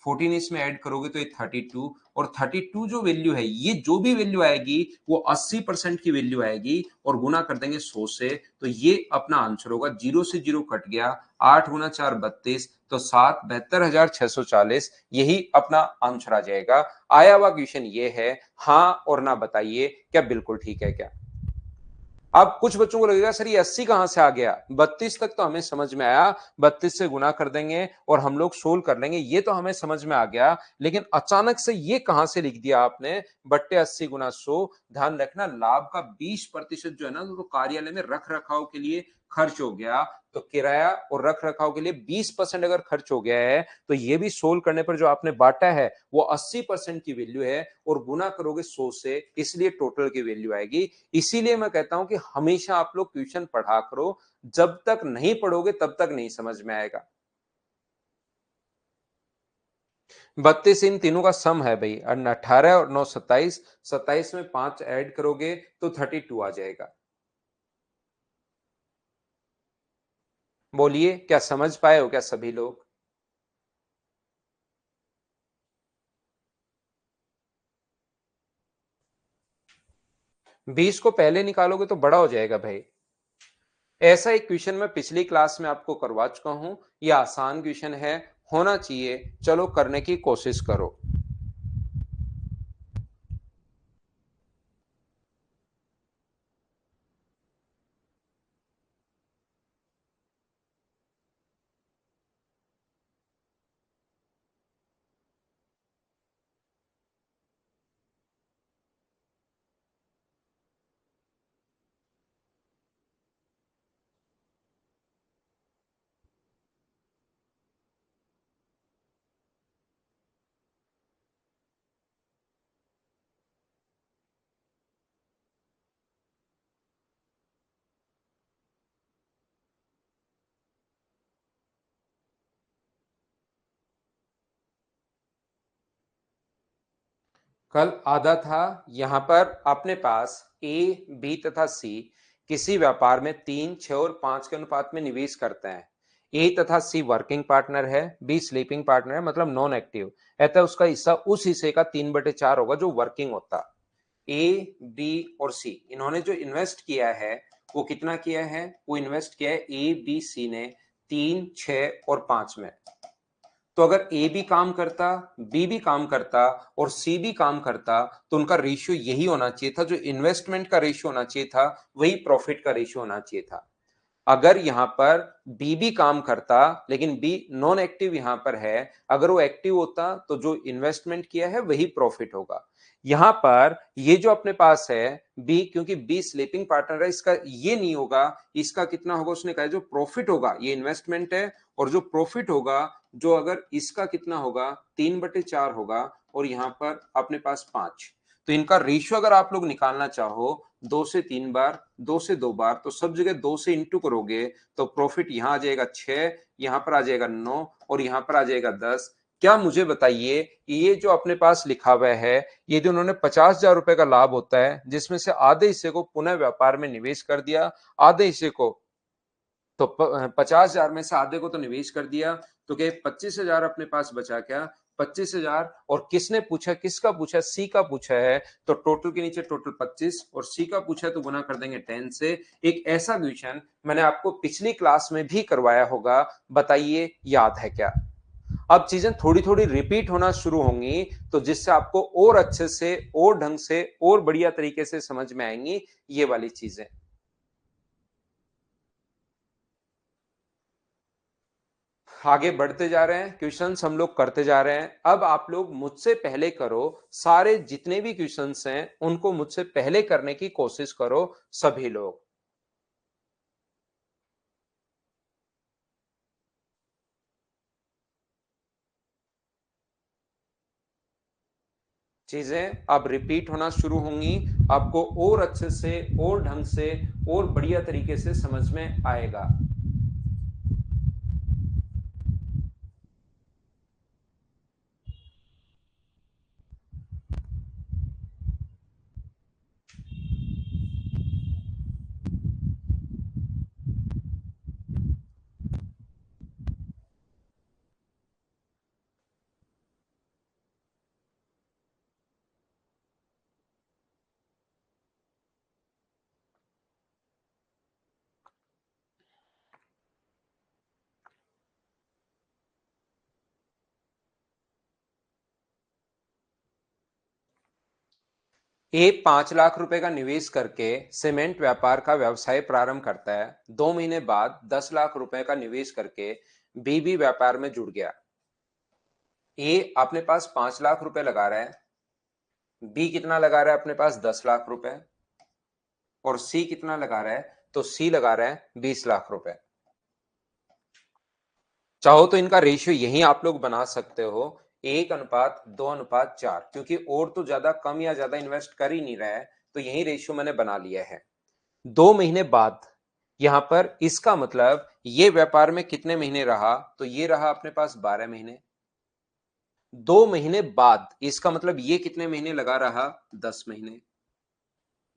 14 इसमें ऐड करोगे तो ये 32, और 32 जो वैल्यू है, ये जो भी वैल्यू आएगी वो 80% की वैल्यू आएगी, और गुना कर देंगे 100 से, तो ये अपना आंसर होगा। 0 से 0 कट गया, 8 गुना 4 32, तो 7, 72,640, यही अपना आंसर आ जाएगा। आया हुआ क्वेश्चन ये है, हाँ और ना बताइए क्या बिल्कुल ठीक है क्या? अब कुछ बच्चों को लगेगा सर ये 80 कहां से आ गया, 32 तक तो हमें समझ में आया, 32 से गुना कर देंगे और हम लोग सोल्व कर लेंगे, ये तो हमें समझ में आ गया, लेकिन अचानक से ये कहां से लिख दिया आपने, बट्टे 80 गुना 100। ध्यान रखना, लाभ का 20% जो है ना, तो कार्यालय में रख रखाव के लिए खर्च हो गया, तो किराया और रख रखाव के लिए 20% अगर खर्च हो गया है, तो ये भी सोल्व करने पर जो आपने बांटा है वो 80% की वैल्यू है, और गुना करोगे 100 से, इसलिए टोटल की वैल्यू आएगी। इसीलिए मैं कहता हूं कि हमेशा आप लोग ट्यूशन पढ़ा करो, जब तक नहीं पढ़ोगे तब तक नहीं समझ में आएगा। 32 इन तीनों का सम है भाई, 18 और 9 27, 27 में 5 ऐड करोगे तो 32 आ जाएगा। बोलिए, क्या समझ पाए हो क्या सभी लोग? 20 को पहले निकालोगे तो बड़ा हो जाएगा भाई। ऐसा एक क्वेश्चन मैं पिछली क्लास में आपको करवा चुका हूं, ये आसान क्वेश्चन है, होना चाहिए, चलो करने की कोशिश करो। कल आधा था, यहां पर अपने पास ए, बी तथा सी किसी व्यापार में 3, 6 और 5 के अनुपात में निवेश करते हैं। ए तथा सी वर्किंग पार्टनर है, बी स्लीपिंग पार्टनर है, मतलब नॉन एक्टिव, अतः उसका हिस्सा उस हिस्से का 3/4 होगा जो वर्किंग होता। ए, बी और सी इन्होंने जो इन्वेस्ट किया है वो कितना किया है? वो इन्वेस्ट किया है ए, बी, सी ने 3, 6 और 5 में। तो अगर ए भी काम करता, बी भी काम करता और सी भी काम करता, तो उनका रेशियो यही होना चाहिए था, जो इन्वेस्टमेंट का रेशियो होना चाहिए था वही प्रॉफिट का रेशियो होना चाहिए था। अगर यहां पर बी भी काम करता, लेकिन बी नॉन एक्टिव यहां पर है, अगर वो एक्टिव होता तो जो इन्वेस्टमेंट किया है वही प्रॉफिट होगा। यहां पर ये जो अपने पास है बी, क्योंकि बी स्लीपिंग पार्टनर है, इसका ये नहीं होगा, इसका कितना होगा उसने कहा जो प्रॉफिट होगा, ये इन्वेस्टमेंट है और जो प्रॉफिट होगा, जो अगर इसका कितना होगा 3/4 होगा और यहां पर अपने पास 5, तो इनका रेशियो अगर आप लोग निकालना चाहो 2 से 3 बार, 2 से 2 बार, तो सब जगह 2 से इंटू करोगे तो प्रॉफिट यहां आ जाएगा 6, यहां पर आ जाएगा 9 और यहां पर आ जाएगा 10। क्या मुझे बताइए, ये जो अपने पास लिखा हुआ है, ये जो उन्होंने 50,000 रुपए का लाभ होता है जिसमें से आधे हिस्से को पुनः व्यापार में निवेश कर दिया, आधे हिस्से को तो 50,000 में से आधे को तो निवेश कर दिया, तो क्या 25,000 अपने पास बचा क्या? 25,000। और किसने पूछा, किसका पूछा? सी का पूछा है, तो टोटल के नीचे टोटल 25 और सी का पूछा है तो गुना कर देंगे 10 से। एक ऐसा क्वेश्चन मैंने आपको पिछली क्लास में भी करवाया होगा, बताइए याद है क्या? अब चीजें थोड़ी थोड़ी रिपीट होना शुरू होंगी, तो जिससे आपको और अच्छे से और ढंग से और बढ़िया तरीके से समझ में आएंगी ये वाली चीजें। आगे बढ़ते जा रहे हैं, क्वेश्चंस हम लोग करते जा रहे हैं। अब आप लोग मुझसे पहले करो, सारे जितने भी क्वेश्चंस हैं उनको मुझसे पहले करने की कोशिश करो सभी लोग। चीजें अब रिपीट होना शुरू होंगी, आपको और अच्छे से और ढंग से और बढ़िया तरीके से समझ में आएगा। ए 5 लाख रुपए का निवेश करके सीमेंट व्यापार का व्यवसाय प्रारंभ करता है। 2 महीने बाद 10 लाख रुपए का निवेश करके बी भी व्यापार में जुड़ गया। ए अपने पास 5 लाख रुपए लगा रहा है, बी कितना लगा रहा है अपने पास 10 लाख रुपए, और सी कितना लगा रहा है, तो सी लगा रहा है 20 लाख रुपए। चाहो तो इनका रेशियो यही आप लोग बना सकते हो, 1:2:4, क्योंकि और तो ज्यादा कम या ज्यादा इन्वेस्ट कर ही नहीं रहा है, तो यही रेशियो मैंने बना लिया है। 2 महीने बाद यहां पर इसका मतलब ये व्यापार में कितने महीने रहा, तो ये रहा अपने पास 12 महीने। 2 महीने बाद इसका मतलब ये कितने महीने लगा रहा, 10 महीने।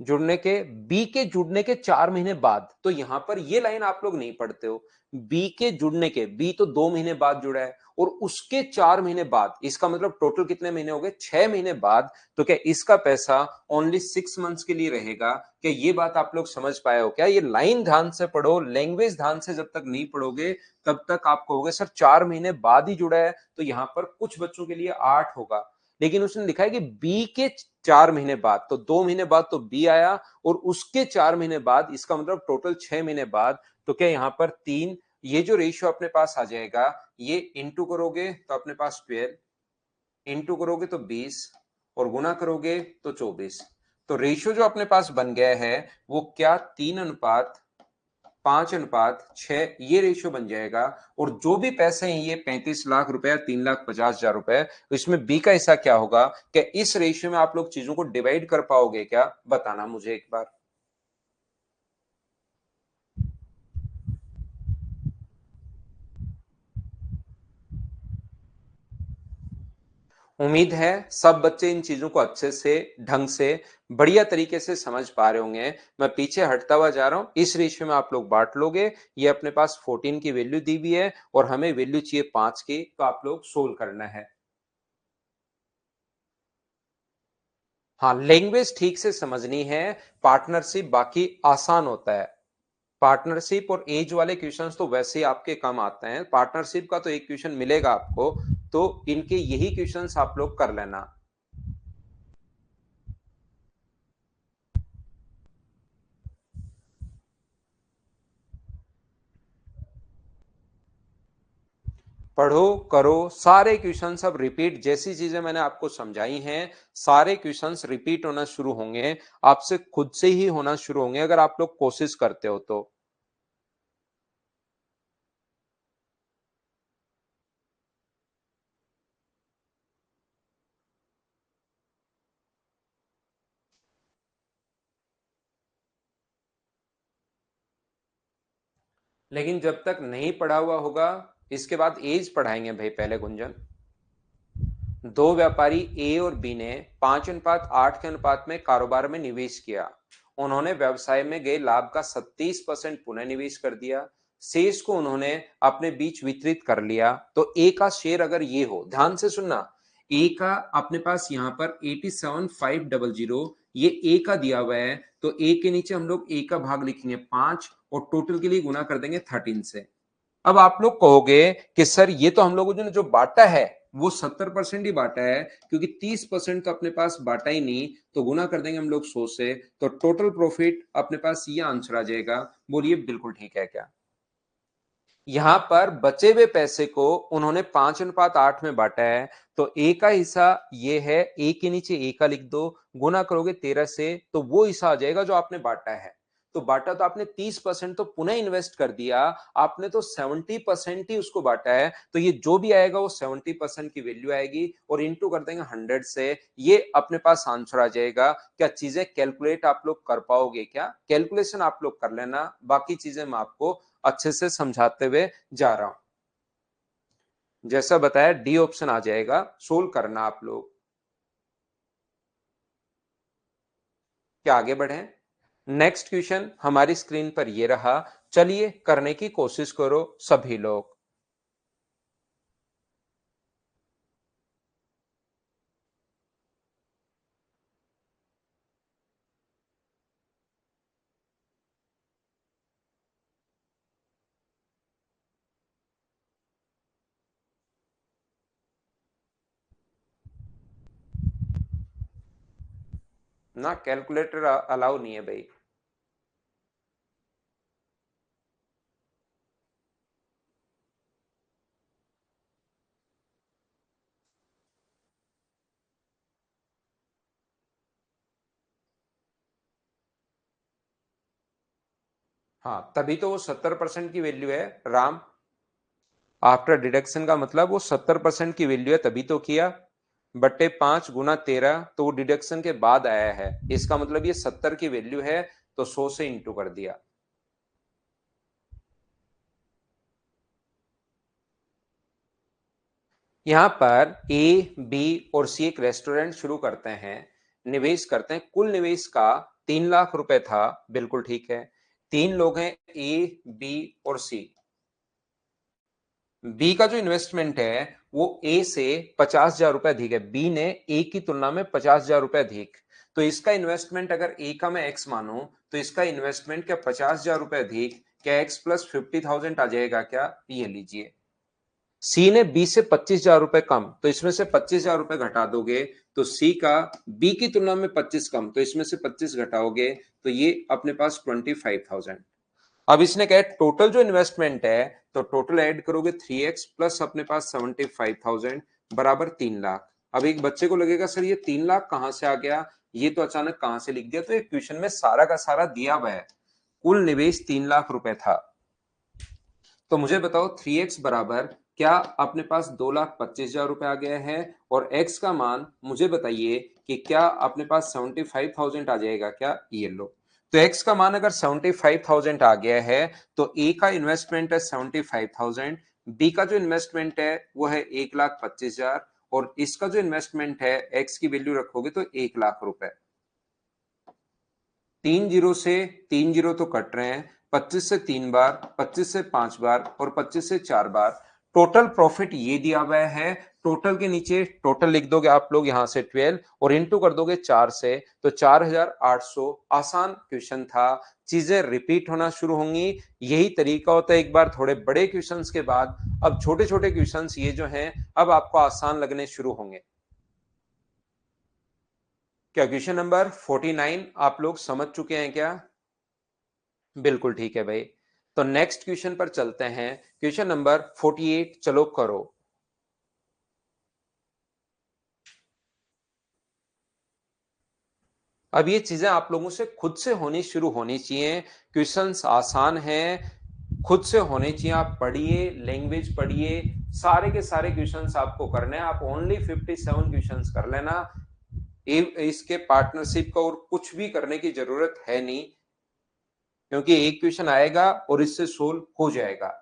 जुड़ने के बी के जुड़ने के 4 महीने बाद, तो यहां पर ये लाइन आप लोग नहीं पढ़ते हो। बी के जुड़ने के, बी तो 2 महीने बाद जुड़ा है और उसके 4 महीने बाद, इसका मतलब टोटल कितने महीने हो गए, 6 महीने बाद। तो क्या इसका पैसा ओनली 6 मंथ्स के लिए रहेगा? क्या ये बात आप लोग समझ पाए हो क्या? ये लाइन ध्यान से पढ़ो, लैंग्वेज ध्यान से जब तक नहीं पढ़ोगे तब तक आप कहोगे सर 4 महीने बाद ही जुड़ा है, तो यहां पर कुछ बच्चों के लिए 8 होगा, लेकिन उसने लिखा है कि बी के 4 महीने बाद, तो 2 महीने बाद तो बी आया और उसके 4 महीने बाद, इसका मतलब टोटल 6 महीने बाद। तो क्या यहाँ पर 3, ये जो रेशियो अपने पास आ जाएगा, ये इंटू करोगे तो अपने पास 12, इंटू करोगे तो 20 और गुना करोगे तो 24। तो रेशियो जो अपने पास बन गया है वो क्या, 3:5:6, ये रेशियो बन जाएगा। और जो भी पैसे हैं ये 35 लाख रुपए, 3,50,000 रुपए, तो इसमें बी का हिस्सा क्या होगा? क्या इस रेशियो में आप लोग चीजों को डिवाइड कर पाओगे क्या? बताना मुझे एक बार। उम्मीद है सब बच्चे इन चीजों को अच्छे से, ढंग से, बढ़िया तरीके से समझ पा रहे होंगे। मैं पीछे हटता हुआ जा रहा हूं, इस रेशियो में आप लोग बांट लोगे। ये अपने पास 14 की वैल्यू दी हुई है और हमें वैल्यू चाहिए 5 की, तो आप लोग सोल्व करना है। हाँ, लैंग्वेज ठीक से समझनी है। पार्टनरशिप बाकी आसान होता है। पार्टनरशिप और एज वाले क्वेश्चंस तो वैसे ही आपके कम आते हैं, पार्टनरशिप का तो एक क्वेश्चन मिलेगा आपको, तो इनके यही क्वेश्चंस आप लोग कर लेना। पढ़ो करो, सारे क्वेश्चंस अब रिपीट, जैसी चीजें मैंने आपको समझाई हैं सारे क्वेश्चंस रिपीट होना शुरू होंगे, आपसे खुद से ही होना शुरू होंगे अगर आप लोग कोशिश करते हो तो। लेकिन जब तक नहीं पढ़ा हुआ होगा, इसके बाद एज पढ़ाएंगे भाई पहले गुंजन। दो व्यापारी ए और बी ने 5:8 के अनुपात में कारोबार में निवेश किया। उन्होंने व्यवसाय में गए लाभ का 37% पुनः निवेश कर दिया। शेष को उन्होंने अपने बीच वितरित कर लिया। तो ए का शेयर अगर ये हो, ध्यान से सुनना, ए का अपने पास यहाँ पर 87,500, ये ए का दिया हुआ है, तो ए के नीचे हम लोग ए का भाग लिखेंगे 5 और टोटल के लिए गुना कर देंगे 13 से। अब आप लोग कहोगे कि सर ये तो हम लोगों ने जो बांटा है वो 70% ही बांटा है, क्योंकि 30% तो अपने पास बांटा ही नहीं, तो गुना कर देंगे हम लोग 100 से, तो टोटल प्रॉफिट अपने पास ये आंसर आ जाएगा। बोलिए बिल्कुल ठीक है क्या? यहां पर बचे हुए पैसे को उन्होंने 5:8 में बांटा है, तो ए का हिस्सा ये है, ए के नीचे ए का लिख दो, गुना करोगे 13 से, तो वो हिस्सा आ जाएगा जो आपने बांटा है। तो बांटा तो आपने 30% तो पुनः इन्वेस्ट कर दिया, आपने तो 70% ही उसको बांटा है, तो ये जो भी आएगा वो 70% की वैल्यू आएगी, और इंटू कर देंगे 100 से, ये अपने पास आंसर आ जाएगा। क्या चीजें कैलकुलेट आप लोग कर पाओगे? क्या कैलकुलेशन आप लोग कर लेना, बाकी चीजें मैं आपको अच्छे से समझाते हुए जा रहा हूं। जैसा बताया डी ऑप्शन आ जाएगा, सोल्व करना आप लोग। क्या आगे बढ़े? नेक्स्ट क्वेश्चन हमारी स्क्रीन पर ये रहा, चलिए करने की कोशिश करो सभी लोग। ना कैलकुलेटर अलाउ नहीं है भाई। हाँ, तभी तो वो 70% की वैल्यू है राम। आफ्टर डिडक्शन का मतलब वो 70% की वैल्यू है, तभी तो किया। बट्टे 5 गुना 13, तो वो डिडक्शन के बाद आया है, इसका मतलब ये 70 की वैल्यू है, तो 100 से इंटू कर दिया। यहाँ पर ए बी और सी एक रेस्टोरेंट शुरू करते हैं, निवेश करते हैं, कुल निवेश का 3 लाख रुपए था, बिल्कुल ठीक है। तीन लोग हैं, ए बी और सी। बी का जो इन्वेस्टमेंट है वो ए से 50,000 रुपए अधिक है, बी ने ए की तुलना में 50,000 रुपए अधिक, तो इसका इन्वेस्टमेंट अगर ए का मैं एक्स मानूं, तो इसका इन्वेस्टमेंट क्या 50,000 रुपए अधिक, क्या एक्स प्लस 50,000 आ जाएगा क्या? ये लीजिए। सी ने बी से 25,000 रुपए कम, तो इसमें से 25,000 रुपए घटा दोगे, तो सी का बी की तुलना में 25 कम, तो इसमें से 25 घटाओगे, तो ये अपने पास 25,000। अब इसने कहा टोटल जो इन्वेस्टमेंट है, तो टोटल ऐड करोगे 3x प्लस अपने पास 75,000 बराबर 3 लाख। अब एक बच्चे को लगेगा सर ये 3 लाख कहां से आ गया, ये तो अचानक कहां से लिख दिया? तो एक क्वेश्चन में सारा का सारा दिया हुआ है, कुल निवेश 3 लाख रुपए था। तो मुझे बताओ 3x बराबर क्या अपने पास 2,25,000 रुपए आ गया है, और x का मान मुझे बताइए कि क्या अपने पास 75,000 आ जाएगा क्या? ये लो। तो x का मान अगर 75,000 आ गया है, तो a का इन्वेस्टमेंट है 75,000, b का जो इन्वेस्टमेंट है वो है 1,25,000, और इसका जो इन्वेस्टमेंट है x की वैल्यू रखोगे तो 1 लाख रुपए। 3 जीरो से 3 जीरो तो कट रहे हैं, 25 से 3 बार, 25 से 5 बार और 25 से 4 बार, टोटल प्रॉफिट ये दिया हुआ है। टोटल के नीचे टोटल लिख दोगे आप लोग यहां से 12 और इंटू कर दोगे 4 से, तो 4,800। आसान क्वेश्चन था, चीजें रिपीट होना शुरू होंगी, यही तरीका होता है। एक बार थोड़े बड़े क्वेश्चंस के बाद अब छोटे छोटे क्वेश्चंस ये जो हैं अब आपको आसान लगने शुरू होंगे। क्या क्वेश्चन नंबर 49 आप लोग समझ चुके हैं क्या? बिल्कुल ठीक है भाई। तो नेक्स्ट क्वेश्चन पर चलते हैं। क्वेश्चन नंबर 48, चलो करो। अब ये चीजें आप लोगों से खुद से होनी शुरू होनी चाहिए। क्वेश्चंस आसान हैं, खुद से होने चाहिए। आप पढ़िए, लैंग्वेज पढ़िए, सारे के सारे क्वेश्चंस आपको करने हैं। आप ओनली 57 क्वेश्चंस कर लेना। इसके पार्टनरशिप का और कुछ भी करने की जरूरत है नहीं, क्योंकि एक क्वेश्चन आएगा और इससे सोल्व हो जाएगा।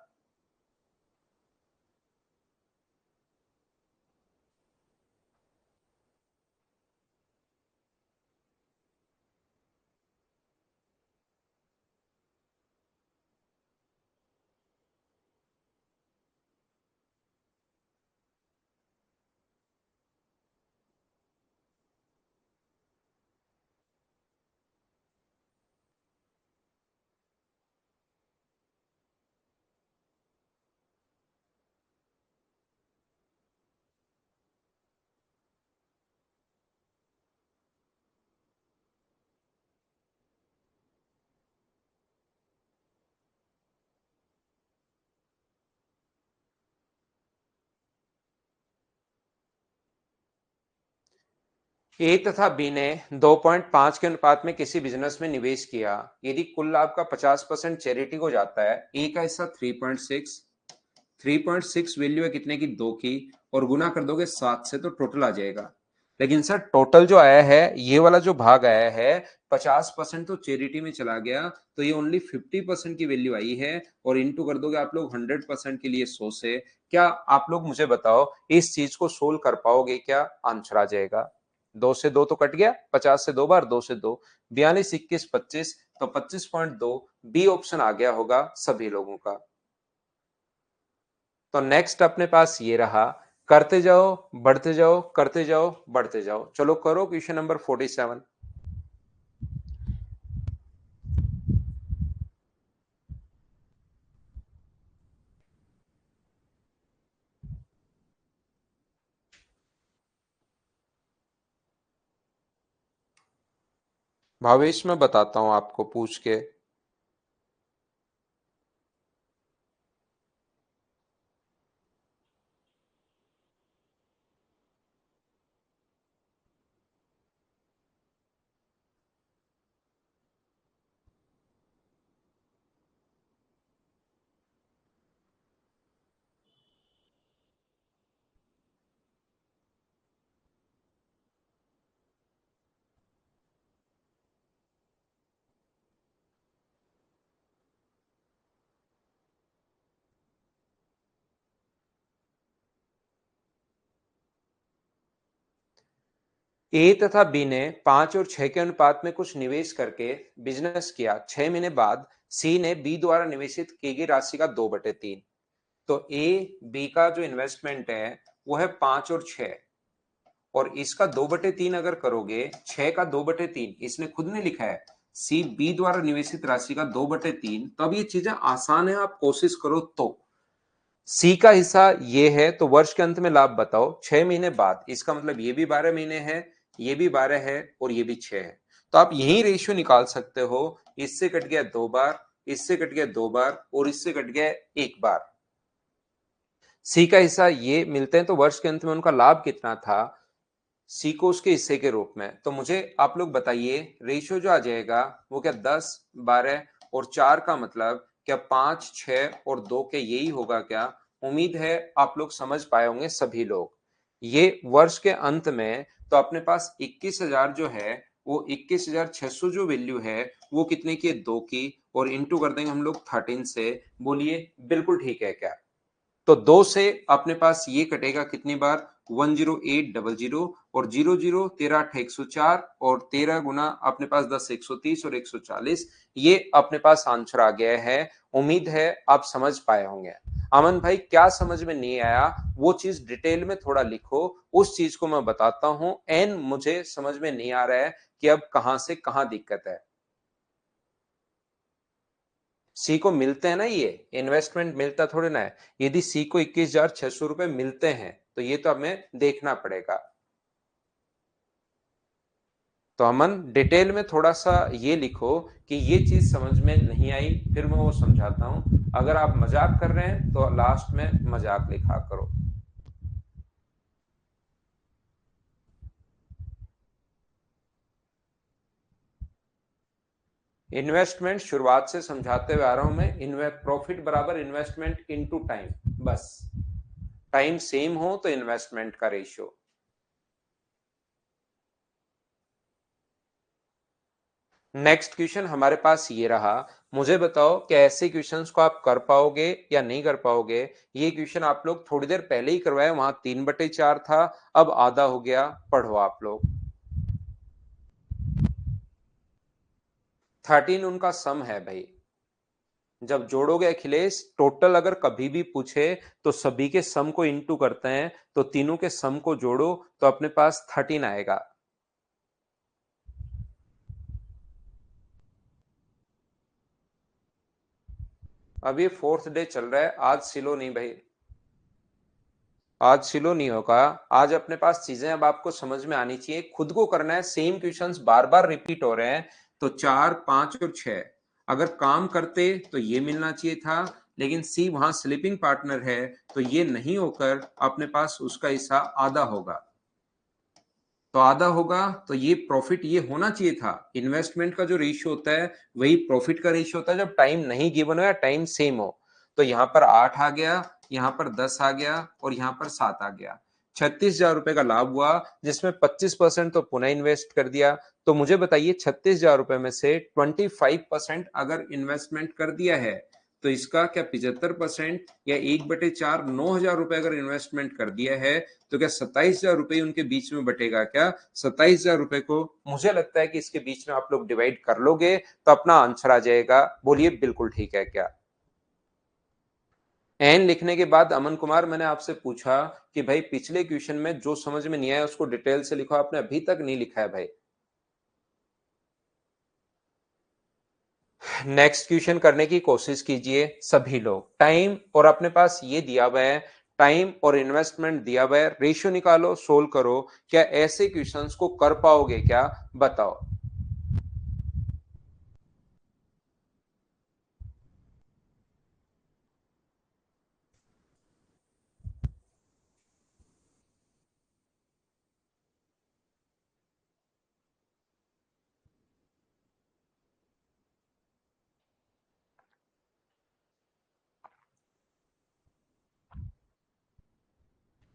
ए तथा बी ने 2.5 के अनुपात में किसी बिजनेस में निवेश किया। यदि कुल लाभ का 50% चैरिटी को जाता है, ए का हिस्सा 3.6, 3.6 वैल्यू है कितने की, 2 की, और गुना कर दोगे 7 से तो टोटल आ जाएगा। लेकिन सर टोटल जो आया है, ये वाला जो भाग आया है, 50% तो चैरिटी में चला गया, तो ये ओनली 50% की वैल्यू आई है। और इंटू कर दोगे आप लोग 100% के लिए 100 से। क्या आप लोग मुझे बताओ, इस चीज को सोल्व कर पाओगे क्या? आंसर आ जाएगा। 2 से 2 तो कट गया, 50 से 2 बार, 2 से 2, 42, 21, 25, तो 25.2 बी ऑप्शन आ गया होगा सभी लोगों का। तो नेक्स्ट अपने पास ये रहा। करते जाओ, बढ़ते जाओ, करते जाओ, बढ़ते जाओ। चलो करो क्वेश्चन नंबर 47। भावेश मैं बताता हूं आपको पूछ के। ए तथा बी ने 5 और 6 के अनुपात में कुछ निवेश करके बिजनेस किया। 6 महीने बाद सी ने बी द्वारा निवेशित की गई राशि का 2/3। तो ए बी का जो इन्वेस्टमेंट है वो है 5 और 6, और इसका 2/3 अगर करोगे, 6 का 2/3 इसने खुद ने लिखा है, सी बी द्वारा निवेशित राशि का 2/3। तो अब ये चीजें आसान है, आप कोशिश करो तो। सी का हिस्सा ये है, तो वर्ष के अंत में लाभ बताओ 6 महीने बाद। इसका मतलब ये भी 12 महीने है, ये भी 12 है, और ये भी 6 है। तो आप यही रेशियो निकाल सकते हो। इससे कट गया 2 बार, इससे कट गया 2 बार, और इससे कट गया 1 बार। सी का हिस्सा ये मिलते हैं, तो वर्ष के अंत में उनका लाभ कितना था, सी को उसके हिस्से के रूप में। तो मुझे आप लोग बताइए, रेशियो जो आ जाएगा वो क्या 10, 12 और 4 का मतलब क्या 5, 6 और 2 के यही होगा क्या? उम्मीद है आप लोग समझ पाए होंगे सभी लोग। ये वर्ष के अंत में तो अपने पास 21,000 जो है, वो 21,600 जो वैल्यू है वो कितने की है, 2 की, और इंटू कर देंगे हम लोग 13 से। बोलिए बिल्कुल ठीक है क्या? तो 2 से अपने पास ये कटेगा कितनी बार, 10800, और 00 13 8 104, और 13 गुना अपने पास 10 130 और 140। ये अपने पास आंसर आ गया है। उम्मीद है आप समझ पाए होंगे। अमन भाई क्या समझ में नहीं आया, वो चीज डिटेल में थोड़ा लिखो, उस चीज को मैं बताता हूं। एन मुझे समझ में नहीं आ रहा है कि अब कहां से कहां दिक्कत है। सी को मिलते हैं ना, ये इन्वेस्टमेंट मिलता थोड़ी ना है। यदि सी को 21,600 रुपए मिलते हैं तो ये तो हमें देखना पड़ेगा। तो अमन डिटेल में थोड़ा सा ये लिखो कि ये चीज समझ में नहीं आई, फिर मैं वो समझाता हूं। अगर आप मजाक कर रहे हैं तो लास्ट में मजाक लिखा करो। इन्वेस्टमेंट शुरुआत से समझाते हुए आ रहा हूं मैं। प्रॉफिट बराबर इन्वेस्टमेंट इनटू टाइम, बस। टाइम सेम हो तो इन्वेस्टमेंट का रेशियो। नेक्स्ट क्वेश्चन हमारे पास ये रहा। मुझे बताओ कि ऐसे क्वेश्चंस को आप कर पाओगे या नहीं कर पाओगे। ये क्वेश्चन आप लोग थोड़ी देर पहले ही करवाए, वहां 3/4 था, अब आधा हो गया। पढ़ो आप लोग। 13 उनका सम है भाई। जब जोड़ोगे अखिलेश, टोटल अगर कभी भी पूछे तो सभी के सम को इंटू करते हैं, तो तीनों के सम को जोड़ो तो अपने पास 13 आएगा। अब ये 4th डे चल रहा है, आज सिलो नहीं भाई, आज सिलो नहीं होगा। आज अपने पास चीजें अब आपको समझ में आनी चाहिए, खुद को करना है। सेम क्वेश्चंस बार बार रिपीट हो रहे हैं, तो 4, 5 और 6 अगर काम करते तो ये मिलना चाहिए था, लेकिन सी वहां स्लीपिंग पार्टनर है, तो ये नहीं होकर अपने पास उसका हिस्सा आधा होगा। तो आधा होगा तो ये प्रॉफिट ये होना चाहिए था। इन्वेस्टमेंट का जो रेशियो होता है वही प्रॉफिट का रेशियो होता है, जब टाइम नहीं गिवन हो या टाइम सेम हो। तो यहाँ पर 8 आ गया, यहाँ पर 10 आ गया और यहाँ पर 7 आ गया। 36,000 रुपए का लाभ हुआ, जिसमें 25% तो पुनः इन्वेस्ट कर दिया। तो मुझे बताइए 36,000 रुपए में से 25% अगर इन्वेस्टमेंट कर दिया है, तो इसका क्या 75% या 1/4 9,000 रुपए अगर इन्वेस्टमेंट कर दिया है, तो क्या 27,000 रुपए उनके बीच में बटेगा क्या? 27,000 रुपए को मुझे लगता है कि इसके बीच में आप लोग डिवाइड कर लोगे तो अपना आंसर आ जाएगा। बोलिए बिल्कुल ठीक है क्या? एन लिखने के बाद अमन कुमार, मैंने आपसे पूछा कि भाई पिछले क्वेश्चन में जो समझ में नहीं आया उसको डिटेल से लिखो, आपने अभी तक नहीं लिखा है भाई। नेक्स्ट क्वेश्चन करने की कोशिश कीजिए सभी लोग। टाइम और अपने पास ये दिया हुआ है, टाइम और इन्वेस्टमेंट दिया हुआ है, रेशियो निकालो, सोल्व करो। क्या ऐसे क्वेश्चंस को कर पाओगे क्या? बताओ।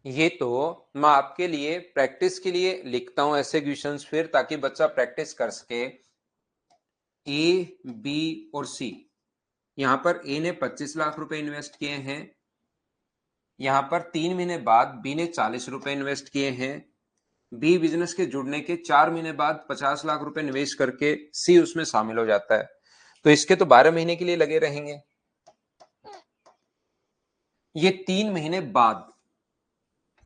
ये तो मैं आपके लिए प्रैक्टिस के लिए लिखता हूं ऐसे क्वेश्चंस, फिर ताकि बच्चा प्रैक्टिस कर सके। ए, बी और सी। यहां पर ए ने 25 लाख रुपए इन्वेस्ट किए हैं, यहां पर 3 महीने बाद बी ने 40 रुपए इन्वेस्ट किए हैं। बी बिजनेस के जुड़ने के 4 महीने बाद 50 लाख रुपए निवेश करके सी उसमें शामिल हो जाता है। तो इसके तो 12 महीने के लिए लगे रहेंगे। ये 3 महीने बाद,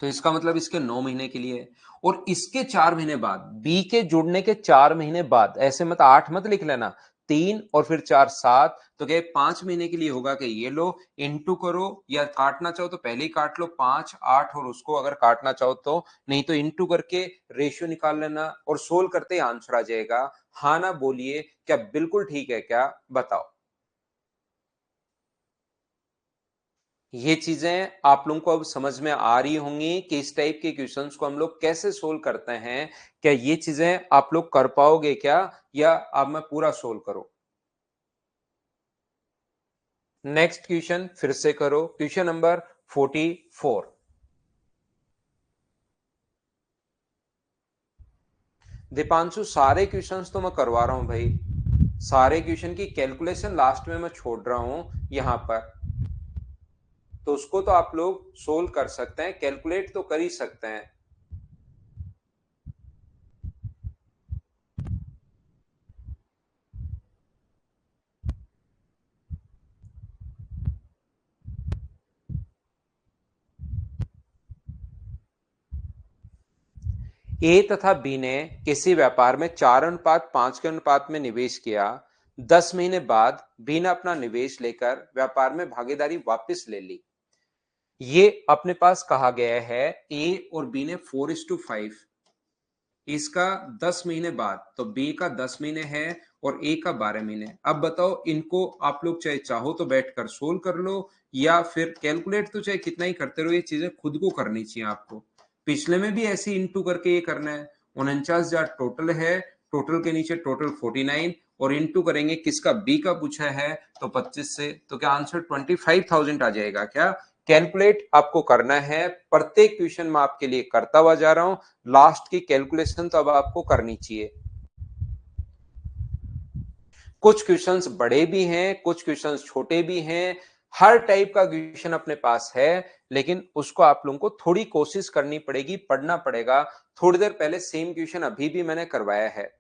तो इसका मतलब इसके 9 महीने के लिए। और इसके 4 महीने बाद, बी के जुड़ने के 4 महीने बाद, ऐसे मत 8 मत लिख लेना, 3 और फिर 4 7, तो क्या 5 महीने के लिए होगा कि ये लो इंटू करो, या काटना चाहो तो पहले ही काट लो 5 8, और उसको अगर काटना चाहो तो, नहीं तो इंटू करके रेशियो निकाल लेना और सोल्व करते ही आंसर आ जाएगा। हाँ ना बोलिए, क्या बिल्कुल ठीक है क्या? बताओ। ये चीजें आप लोगों को अब समझ में आ रही होंगी कि इस टाइप के क्वेश्चंस को हम लोग कैसे सोल्व करते हैं। क्या ये चीजें आप लोग कर पाओगे क्या, या अब मैं पूरा सोल्व करूं? नेक्स्ट क्वेश्चन फिर से करो, क्वेश्चन नंबर 44। दीपांशु सारे क्वेश्चंस तो मैं करवा रहा हूं भाई, सारे क्वेश्चन की कैलकुलेशन लास्ट में मैं छोड़ रहा हूं यहां पर। तो उसको तो आप लोग सोल्व कर सकते हैं, कैलकुलेट तो कर ही सकते हैं। ए तथा बी ने किसी व्यापार में 4:5 के अनुपात में निवेश किया। 10 महीने बाद बी ने अपना निवेश लेकर व्यापार में भागीदारी वापस ले ली। ये अपने पास कहा गया है ए और बी ने 4:5 इसका 10 महीने बाद, तो बी का 10 महीने है और ए का 12 महीने। अब बताओ, इनको आप लोग चाहे चाहो तो बैठकर सोल्व कर लो, या फिर कैलकुलेट तो चाहे कितना ही करते रहो, ये चीजें खुद को करनी चाहिए आपको। पिछले में भी ऐसे इंटू करके ये करना है। 49,000 टोटल है, टोटल के नीचे टोटल 49, और इंटू करेंगे किसका, बी का पूछा है तो 25 से, तो क्या आंसर 25,000 आ जाएगा क्या। कैलकुलेट आपको करना है, प्रत्येक क्वेश्चन में आपके लिए करता हुआ जा रहा हूं, लास्ट की कैलकुलेशन तो अब आपको करनी चाहिए। कुछ क्वेश्चंस बड़े भी हैं, कुछ क्वेश्चंस छोटे भी हैं, हर टाइप का क्वेश्चन अपने पास है, लेकिन उसको आप लोगों को थोड़ी कोशिश करनी पड़ेगी, पढ़ना पड़ेगा। थोड़ी देर पहले सेम क्वेश्चन अभी भी मैंने करवाया है।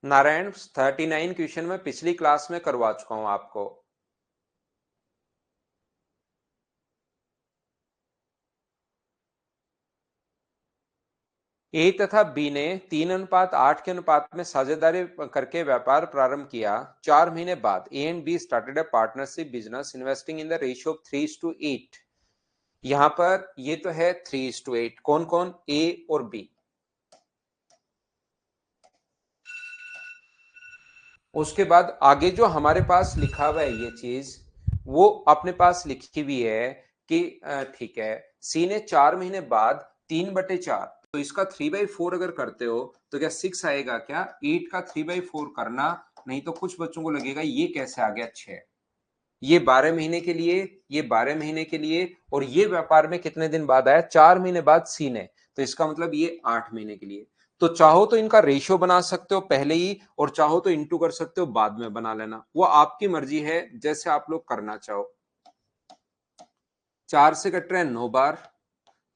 नारायण 39 क्वेश्चन में पिछली क्लास में करवा चुका हूं आपको। ए तथा बी ने 3:8 के अनुपात में साझेदारी करके व्यापार प्रारंभ किया। 4 महीने बाद ए and be started a partnership business investing in the ratio of 3:8। यहां पर ये तो है 3:8, कौन कौन, ए और बी। उसके बाद आगे जो हमारे पास लिखा हुआ है ये चीज, वो अपने पास लिखी हुई है कि ठीक है, सी ने 4 महीने बाद 3/4, तो इसका 3/4 अगर करते हो तो क्या 6 आएगा क्या। 8 का 3/4 करना, नहीं तो कुछ बच्चों को लगेगा ये कैसे आ गया 6। ये 12 महीने के लिए, ये 12 महीने के लिए, और ये व्यापार में कितने दिन बाद आया, 4 महीने बाद सी ने, तो इसका मतलब ये 8 महीने के लिए। तो चाहो तो इनका रेशियो बना सकते हो पहले ही, और चाहो तो इंटू कर सकते हो बाद में बना लेना, वो आपकी मर्जी है, जैसे आप लोग करना चाहो। 4 से कट रहे हैं 9 बार,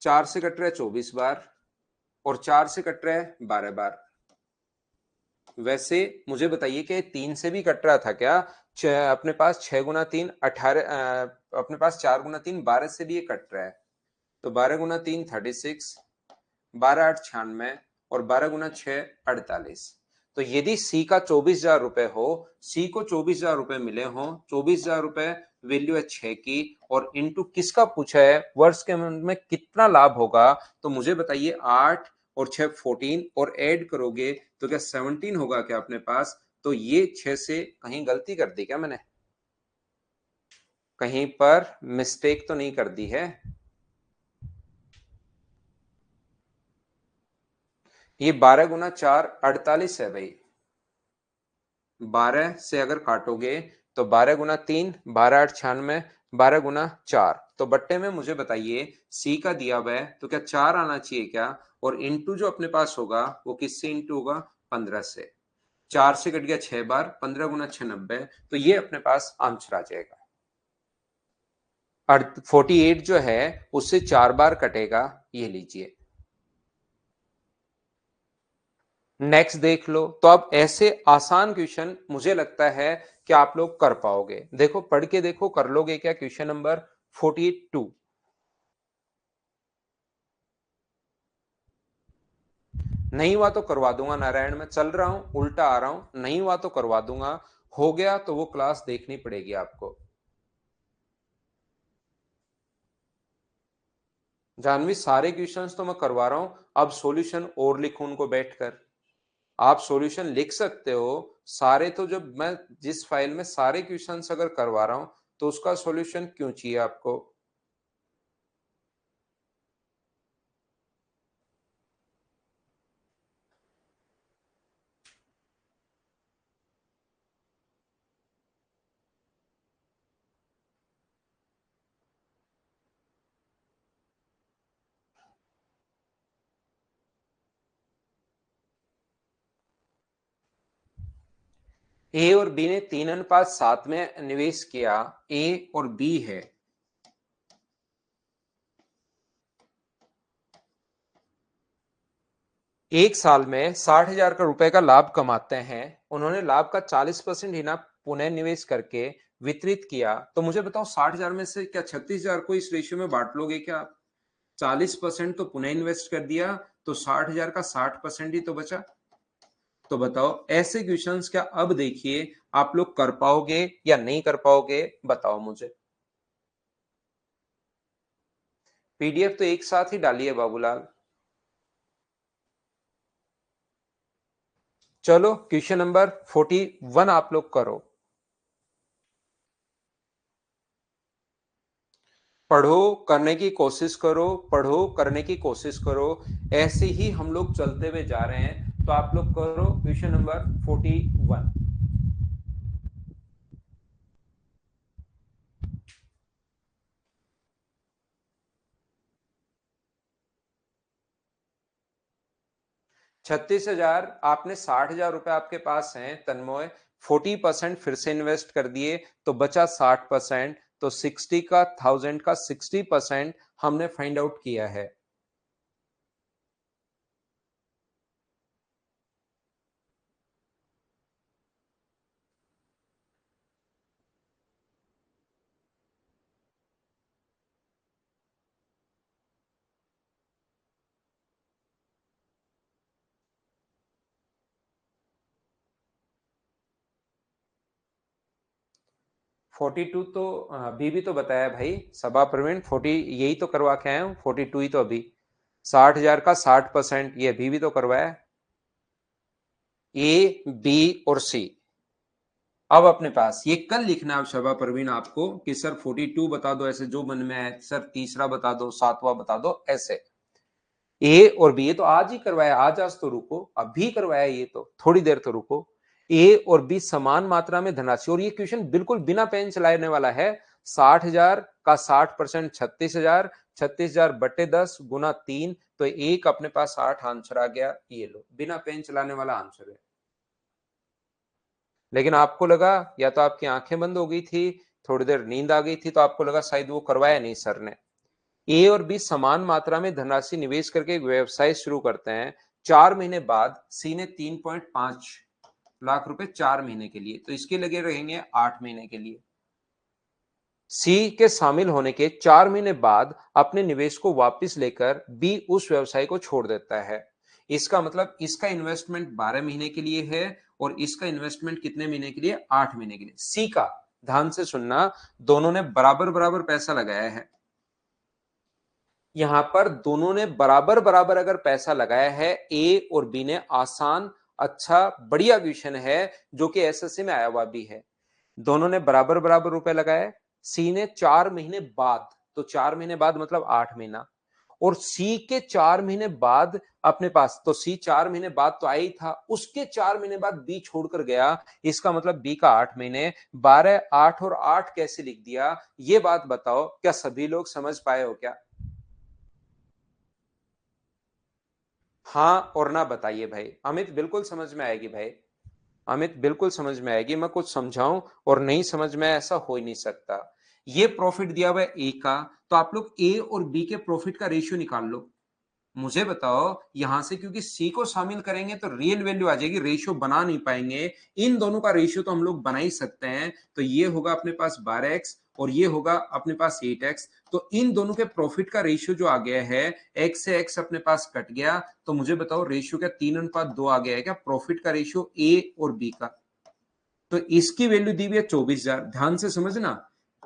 4 से कट रहे हैं 24 बार, और 4 से कट रहे हैं 12 बार। वैसे मुझे बताइए कि 3 से भी कट रहा था क्या। अपने पास 6 गुना 3 18, अपने पास 4 गुना 3 12 से भी ये कट रहा है, तो 12 गुना 3 36, 12×8 96, और 12 गुना 6 48। तो यदि सी का 24,000 रुपए हो, सी को 24,000 रुपए मिले हो, 24,000 रुपए वैल्यू है 6 की, और इंटू किसका पूछा है, वर्ष के में कितना लाभ होगा, तो मुझे बताइए 8 और 6 14, और ऐड करोगे तो क्या 17 होगा क्या अपने पास। तो ये 6 से कहीं गलती कर दी क्या मैंने, कहीं पर मिस्टेक तो नहीं कर दी है। ये 12 गुना 4 48 है भाई। 12 से अगर काटोगे तो 12 गुना 3 12×8 96, 12 गुना 4, तो बट्टे में मुझे बताइए सी का दिया हुआ है तो क्या 4 आना चाहिए क्या, और इंटू जो अपने पास होगा वो किससे इंटू होगा, 15 से। 4 से कट गया 6 बार, 15 गुना 6 90, तो ये अपने पास आंसर आ जाएगा। 48 जो है उससे 4 बार कटेगा, ये लीजिए। नेक्स्ट देख लो, तो अब ऐसे आसान क्वेश्चन मुझे लगता है कि आप लोग कर पाओगे। देखो पढ़ के देखो, कर लोगे क्या, क्वेश्चन नंबर 42। नहीं हुआ तो करवा दूंगा नारायण, मैं चल रहा हूं उल्टा आ रहा हूं, नहीं हुआ तो करवा दूंगा, हो गया तो वो क्लास देखनी पड़ेगी आपको। जानवी सारे क्वेश्चंस तो मैं करवा रहा हूं, अब सॉल्यूशन और लिखो उनको बैठकर। आप सॉल्यूशन लिख सकते हो सारे, तो जब मैं जिस फाइल में सारे क्वेश्चंस अगर करवा रहा हूं तो उसका सॉल्यूशन क्यों चाहिए आपको। ए और बी ने 3:7 में निवेश किया, ए और बी है। एक साल में 60,000 का रुपए का लाभ कमाते हैं, उन्होंने लाभ का 40% हिस्सा पुनः निवेश करके वितरित किया, तो मुझे बताओ 60,000 में से क्या 36,000 को इस रेशियो में बांट लोगे क्या। 40% तो पुनः इन्वेस्ट कर दिया, तो 60,000 का 60% ही तो बचा। तो बताओ ऐसे क्वेश्चंस क्या अब देखिए आप लोग कर पाओगे या नहीं कर पाओगे, बताओ मुझे। पीडीएफ तो एक साथ ही डालिए बाबूलाल। चलो क्वेश्चन नंबर 41 आप लोग करो। पढ़ो, करने की कोशिश करो, पढ़ो, करने की कोशिश करो। ऐसे ही हम लोग चलते हुए जा रहे हैं। तो आप लोग करो क्वेश्चन नंबर 41। 36,000, आपने 60,000 रुपए आपके पास हैं तन्मय, 40% फिर से इन्वेस्ट कर दिए तो बचा 60%। तो 60,000 का 60% हमने फाइंड आउट किया है। 42 तो अभी भी तो बताया भाई सभा प्रवीण, 40 यही तो करवा के आए हूं, 42 ही तो अभी। 60,000 का 60% ये अभी भी तो करवाया। ए, बी और सी। अब अपने पास ये कल लिखना है शबा परवीन आपको कि सर 42 बता दो, ऐसे जो मन में है, सर तीसरा बता दो, सातवां बता दो, ऐसे। ए और बी, ये तो आज ही करवाया, आज आज तो रुको, अभी करवाया, ये तो थोड़ी देर तो रुको। ए और बी समान मात्रा में धनराशि, और ये क्वेश्चन बिल्कुल बिना पेन चलाने वाला है। 60,000 का 60% 36,000, 36,000 बटे 10 गुना 3, तो एक अपने पास 8 आंसर आ गया। ये लो, बिना पेन चलाने वाला आंसर है। लेकिन आपको लगा या तो आपकी आंखें बंद हो गई थी, थोड़ी देर नींद आ गई थी, तो आपको लगा शायद वो करवाया नहीं सर ने। ए और बी समान मात्रा में धनराशि निवेश करके एक व्यवसाय शुरू करते हैं। 4 महीने बाद सी ने 3.5 लाख रुपए 4 महीने के लिए, तो इसके लगे रहेंगे 8 महीने के लिए। सी के शामिल होने के 4 महीने बाद अपने निवेश को वापस लेकर बी उस व्यवसाय को छोड़ देता है। इसका मतलब इसका इन्वेस्टमेंट 12 महीने के लिए है और इसका इन्वेस्टमेंट कितने महीने के लिए, 8 महीने के लिए। सी का, ध्यान से सुनना, दोनों ने बराबर बराबर पैसा लगाया है। यहां पर दोनों ने बराबर बराबर अगर पैसा लगाया है, ए और बी ने, आसान, अच्छा, बढ़िया क्वेश्चन है जो कि एसएससी में आया हुआ भी है। दोनों ने बराबर बराबर रुपए लगाए। सी ने 4 महीने बाद, तो 4 महीने बाद मतलब 8 महीना, और सी के 4 महीने बाद अपने पास, तो सी 4 महीने बाद तो आया ही था, उसके 4 महीने बाद बी छोड़कर गया। इसका मतलब बी का 8 महीने, 12, 8 और 8 कैसे लिख दिया, ये बात बताओ, क्या सभी लोग समझ पाए हो क्या? हाँ और ना बताइए भाई। अमित बिल्कुल समझ में आएगी भाई, अमित बिल्कुल समझ में आएगी। मैं कुछ समझाऊं और नहीं समझ में, ऐसा हो ही नहीं सकता। ये प्रॉफिट दिया हुआ है ए का, तो आप लोग ए और बी के प्रॉफिट का रेशियो निकाल लो। मुझे बताओ यहां से, क्योंकि सी को शामिल करेंगे तो रियल वैल्यू आ जाएगी, रेशियो बना नहीं पाएंगे। इन दोनों का रेशियो तो हम लोग बना ही सकते हैं। तो ये होगा अपने पास 12x और ये होगा अपने पास 8x। तो इन दोनों के प्रॉफिट का रेशियो जो आ गया है, x से x अपने पास कट गया, तो मुझे बताओ रेशियो क्या 3:2 आ गया है क्या, प्रॉफिट का रेशियो ए और बी का। तो इसकी वैल्यू दी हुई है 24,000, ध्यान से समझना।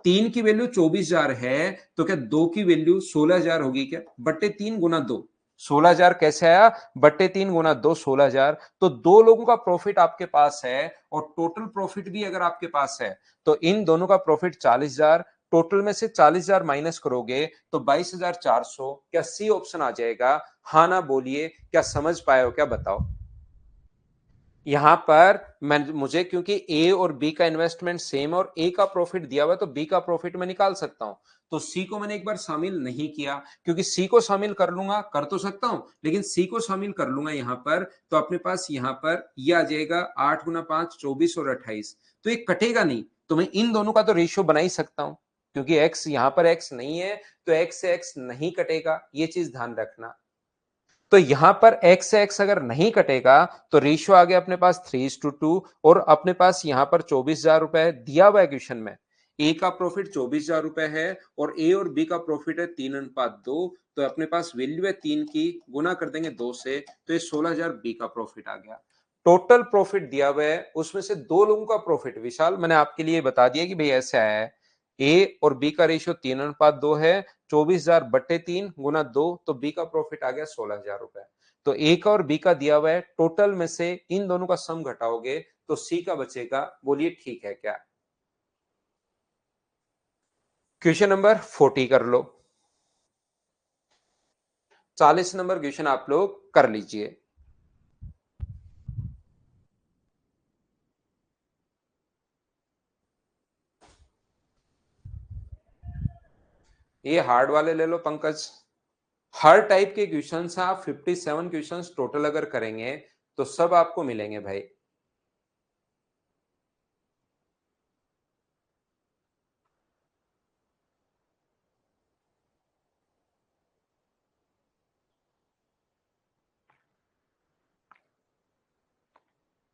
3 की वैल्यू 24,000 है, तो क्या 2 की वैल्यू 16,000 होगी क्या, बट्टे 3 गुना 2। 16,000 कैसे आया, बट्टे 3 गुना 2, 16,000। तो दो लोगों का प्रॉफिट आपके पास है और टोटल प्रॉफिट भी अगर आपके पास है, तो इन दोनों का प्रॉफिट 40,000। टोटल में से 40,000 माइनस करोगे तो 22,400। क्या सी ऑप्शन आ जाएगा? हाँ ना बोलिए, क्या समझ पाए हो क्या, बताओ। यहां पर मैं, मुझे क्योंकि ए और बी का इन्वेस्टमेंट सेम और ए का प्रॉफिट दिया हुआ है, तो बी का प्रॉफिट मैं निकाल सकता हूं। तो सी को मैंने एक बार शामिल नहीं किया, क्योंकि सी को शामिल कर लूंगा, कर तो सकता हूं, लेकिन सी को शामिल कर लूंगा यहां पर, तो अपने पास यहां पर यह आ जाएगा 8 गुना 5, 24 और 28। तो ये कटेगा नहीं, तो मैं इन दोनों का तो रेशियो बना ही सकता हूं, क्योंकि एक्स यहां पर एक्स नहीं है, तो एक्स से एक्स नहीं कटेगा, ये चीज ध्यान रखना। तो यहां पर x से x अगर नहीं कटेगा तो रेशियो आ गया अपने पास 3:2, और अपने पास यहां पर 24,000 रुपए दिया हुआ है क्वेश्चन में। ए का प्रॉफिट 24,000 रुपए है और ए और बी का प्रॉफिट है 3:2, तो अपने पास वैल्यू है 3 की, गुना कर देंगे 2 से, तो ये 16,000 बी का प्रॉफिट आ गया। टोटल प्रॉफिट दिया हुआ है, उसमें से दो लोगों का प्रॉफिट, विशाल मैंने आपके लिए बता दिया कि भाई ऐसे आया है, ए और बी का रेशियो 3:2 है, 24,000/3 गुना 2, तो बी का प्रॉफिट आ गया 16,000 रुपए। तो ए का और बी का दिया हुआ है, टोटल में से इन दोनों का सम घटाओगे तो सी का बचेगा। बोलिए ठीक है क्या? क्वेश्चन नंबर 40 कर लो। 40 नंबर क्वेश्चन आप लोग कर लीजिए। ये हार्ड वाले ले लो पंकज। हर टाइप के क्वेश्चंस आप 57 क्वेश्चंस टोटल अगर करेंगे तो सब आपको मिलेंगे भाई।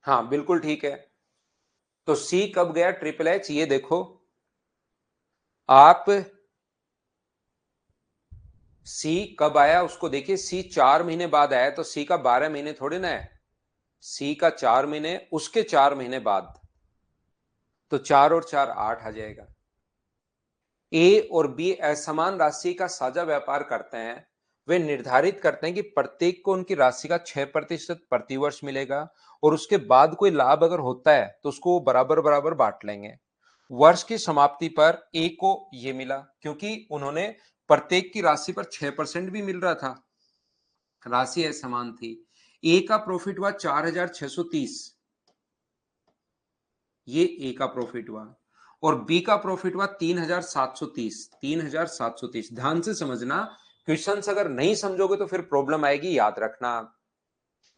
हाँ बिल्कुल ठीक है। तो सी कब गया ट्रिपल एच, ये देखो आप, सी कब आया उसको देखिए। सी 4 महीने बाद आया, तो सी का 12 महीने थोड़ी ना है, सी का 4 महीने, उसके 4 महीने बाद, तो 4 और 4 8 आ जाएगा। ए और बी असमान राशि का साझा व्यापार करते हैं। वे निर्धारित करते हैं कि प्रत्येक को उनकी राशि का 6% प्रतिवर्ष मिलेगा, और उसके बाद कोई लाभ अगर होता है तो उसको बराबर बराबर बांट लेंगे। वर्ष की समाप्ति पर ए को ये मिला, क्योंकि उन्होंने प्रत्येक की राशि पर 6% भी मिल रहा था, राशि असमान थी। ए का प्रॉफिट हुआ 4,630, ये ए का प्रॉफिट हुआ, और बी का प्रॉफिट हुआ 3,730। 3,730, ध्यान से समझना, क्वेश्चन अगर नहीं समझोगे तो फिर प्रॉब्लम आएगी, याद रखना।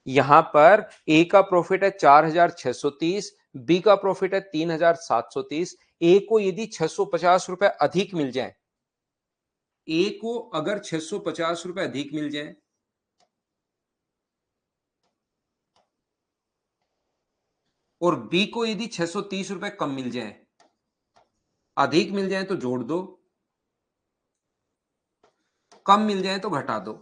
यहां पर ए का प्रॉफिट है 4,630, बी का प्रॉफिट है 3,730। ए को यदि 650 रुपए अधिक मिल जाए, ए को अगर 650 रुपए अधिक मिल जाए, और बी को यदि 630 रुपए कम मिल जाए, अधिक मिल जाए तो जोड़ दो, कम मिल जाए तो घटा दो,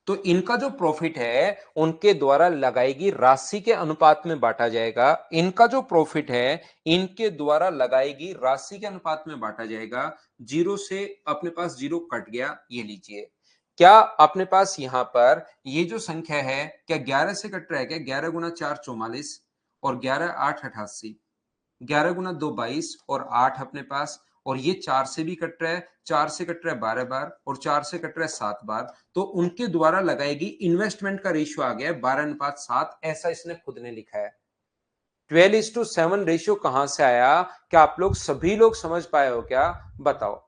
तो इनका जो प्रॉफिट है उनके द्वारा लगाएगी राशि के अनुपात में बांटा जाएगा। इनका जो प्रॉफिट है इनके द्वारा लगाएगी राशि के अनुपात में बांटा जाएगा। जीरो से अपने पास जीरो कट गया, ये लीजिए। क्या अपने पास यहां पर ये जो संख्या है, क्या 11 से कट रहा है क्या? 11 × 4 = 44, और 11 × 8 = 88, 11 × 2 = 22, और 8 अपने पास, और ये 4 से भी कट रहा है, 4 से कट रहा है 12 बार, और 4 से कट रहा है 7 बार, तो उनके द्वारा लगाएगी इन्वेस्टमेंट का रेशियो आ गया 12:7, ऐसा इसने खुद ने लिखा है। 12:7 रेशियो कहां से आया? क्या आप लोग सभी लोग समझ पाए हो क्या? बताओ।